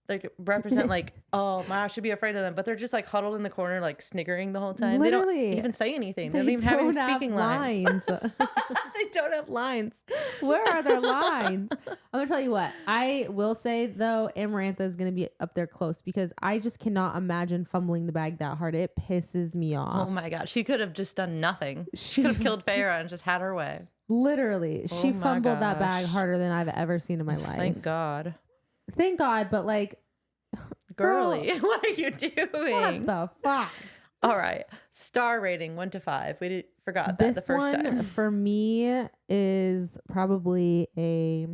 Like represent like, oh, I should be afraid of them, but they're just like huddled in the corner, like sniggering the whole time. Literally, they don't even say anything. They don't even have any speaking lines. They don't have lines. Where are their lines? I'm gonna tell you what. I will say though, Amarantha is gonna be up there close because I just cannot imagine fumbling the bag that hard. It pisses me off. Oh my god, she could have just done nothing. She could have killed Feyre and just had her way. Literally, she fumbled that bag harder than I've ever seen in my life. Thank God. Thank God, but like, girly, what are you doing? What the fuck? All right, star rating 1 to 5. We forgot that the first time. For me is probably a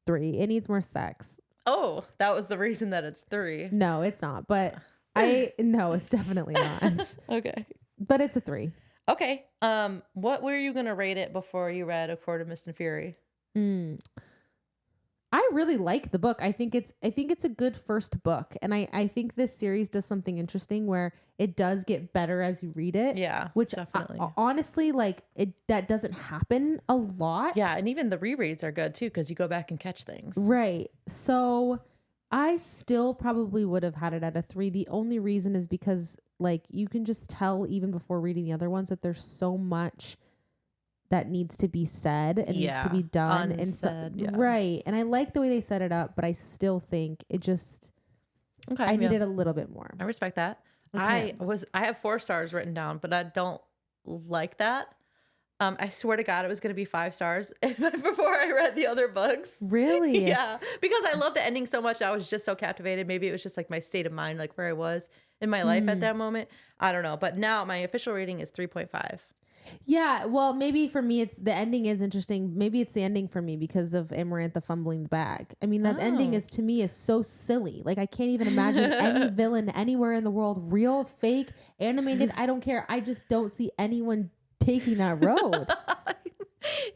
3. It needs more sex. Oh, that was the reason that it's 3. No, it's not. But no, it's definitely not. Okay, but it's a 3. Okay. What were you gonna rate it before you read A Court of Mist and Fury? I really like the book. I think it's a good first book. And I think this series does something interesting where it does get better as you read it. Yeah, which definitely. Honestly, like that doesn't happen a lot. Yeah. And even the rereads are good too, because you go back and catch things. Right. So I still probably would have had it at a 3. The only reason is because like you can just tell even before reading the other ones that there's so much that needs to be said and needs to be done. Unsaid, and right. And I like the way they set it up, but I still think it just, I needed a little bit more. I respect that. Okay. I have 4 stars written down, but I don't like that. I swear to God, it was going to be 5 stars before I read the other books. Really? Yeah. Because I love the ending so much. I was just so captivated. Maybe it was just like my state of mind, like where I was in my life at that moment. I don't know. But now my official rating is 3.5. Yeah, well, maybe for me, it's the ending is interesting. Maybe it's the ending for me because of Amarantha fumbling the bag. I mean, that ending is to me is so silly. Like I can't even imagine any villain anywhere in the world, real, fake, animated. I don't care. I just don't see anyone taking that road.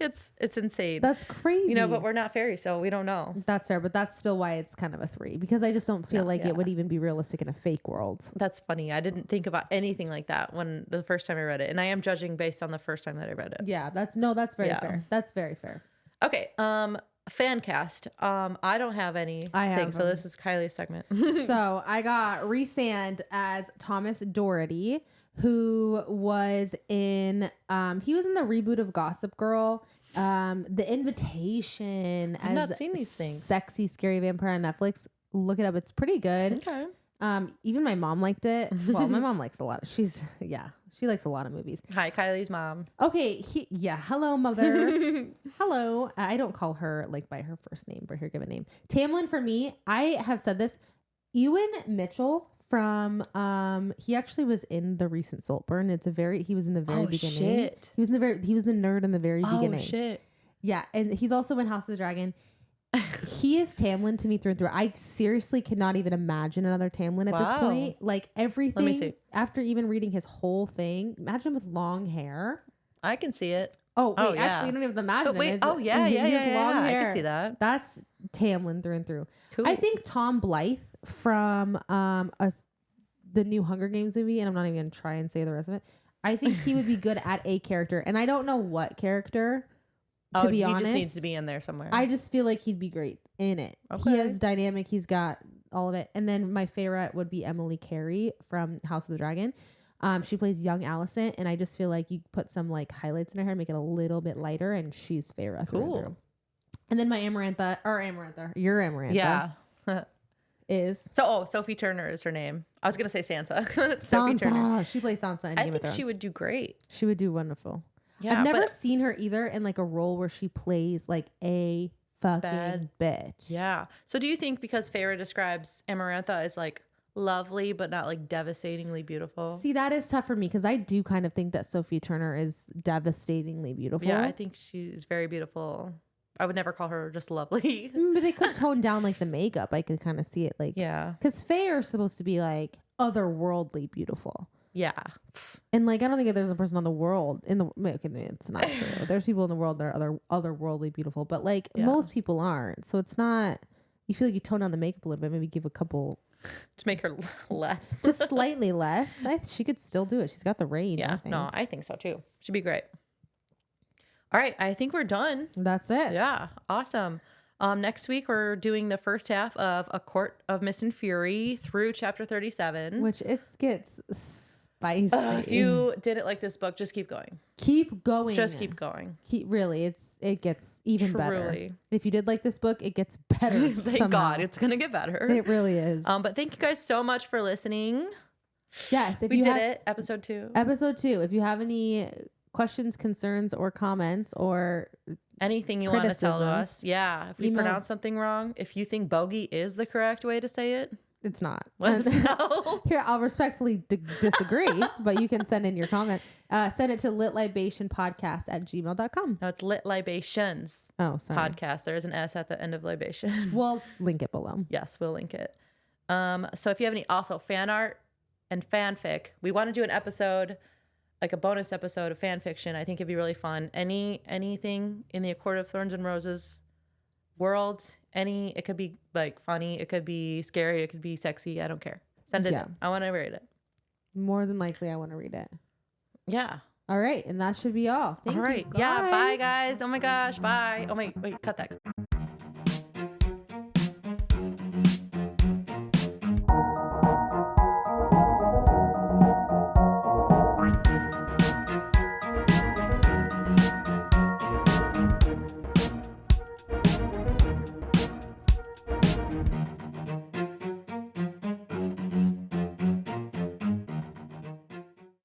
It's insane. That's crazy. But we're not fairies, so we don't know. That's fair, but that's still why it's kind of a 3 because I just don't feel it would even be realistic in a fake world. That's funny. I didn't think about anything like that when the first time I read it, and I am judging based on the first time that I read it. Yeah, that's very fair. That's very fair. Okay, fan cast. I don't have any. So this is Kylie's segment. So I got Rhysand as Thomas Doherty, who was in he was in the reboot of Gossip Girl, The Invitation. I've not seen these things. Sexy scary vampire on Netflix. Look it up. It's pretty good. Okay. Even my mom liked it. Well, my mom likes a lot. She likes a lot of movies. Hi, Kylie's mom. Okay. Hello, mother. Hello. I don't call her like by her first name, but her given name. Tamlin for me. I have said this. Ewan Mitchell from he actually was in the recent Saltburn. He was in the very beginning. Shit. He was the nerd in the very beginning. Oh shit. Yeah, and he's also in House of the Dragon. He is Tamlin to me through and through. I seriously could not even imagine another Tamlin at this point. Like everything, Let me see. After even reading his whole thing, imagine with long hair. I can see it. Oh, wait, yeah. actually, you don't even imagine Oh, wait. him. Oh, yeah. He has long I hair. can see that. That's Tamlin through and through. Cool. I think Tom Blythe from the new Hunger Games movie, and I'm not even going to try and say the rest of it. I think he would be good at a character, and I don't know what character, to be honest. He just needs to be in there somewhere. I just feel like he'd be great in it. Okay. He has dynamic. He's got all of it. And then my favorite would be Emily Carey from House of the Dragon. She plays young Alicent, and I just feel like you put some like highlights in her hair, make it a little bit lighter, and she's Feyre through and through. And then my your Amarantha, is Sophie Turner is her name. I was gonna say Sansa. Sophie Sansa. Turner. She plays Sansa in I Game of think Thrones. she would do great. She would do wonderful. Yeah, I've never seen her either in like a role where she plays like a fucking Bad bitch. Yeah. So do you think because Feyre describes Amarantha as like lovely but not like devastatingly beautiful? See, that is tough for me because I do kind of think that Sophie Turner is devastatingly beautiful. Yeah, I think she's very beautiful. I would never call her just lovely. But they could tone down like the makeup. I could kind of see it like, yeah, because Feyre is supposed to be like otherworldly beautiful. Yeah. And like, I don't think there's a person on the world in the, okay, it's not true. There's people in the world that are otherworldly beautiful, but like most people aren't. So it's not, you feel like you tone down the makeup a little bit, maybe give a couple. To make her less. Just slightly less. She could still do it. She's got the range. Yeah. No, I think so too. She'd be great. All right. I think we're done. That's it. Yeah. Awesome. Next week, we're doing the first half of A Court of Mist and Fury through chapter 37. Which it gets spicy. If you didn't like this book, just keep going. Keep going. Just keep going. Really, it gets even better. If you did like this book, it gets better. Thank somehow. God, it's gonna get better. It really is. But thank you guys so much for listening. Yes, we did it. Episode 2. Episode 2. If you have any questions, concerns, or comments, or anything you want to tell us, if we pronounce something wrong, if you think bogey is the correct way to say it, it's not. Let us know. Here, I'll respectfully disagree, but you can send in your comment. Send it to litlibationspodcast@gmail.com. No, it's litlibations. Oh, sorry. Podcast. There is an S at the end of libation. We'll link it below. Yes, we'll link it. So if you have any also fan art and fanfic, we want to do an episode, like a bonus episode of fan fiction. I think it'd be really fun. Anything in the A Court of Thorns and Roses world, it could be like funny, it could be scary, it could be sexy. I don't care. Send it in. I want to read it. More than likely, I want to read it. Yeah. All right. And that should be all. Thank you. Yeah. Bye, guys. Oh my gosh. Bye. Oh, wait. Cut that.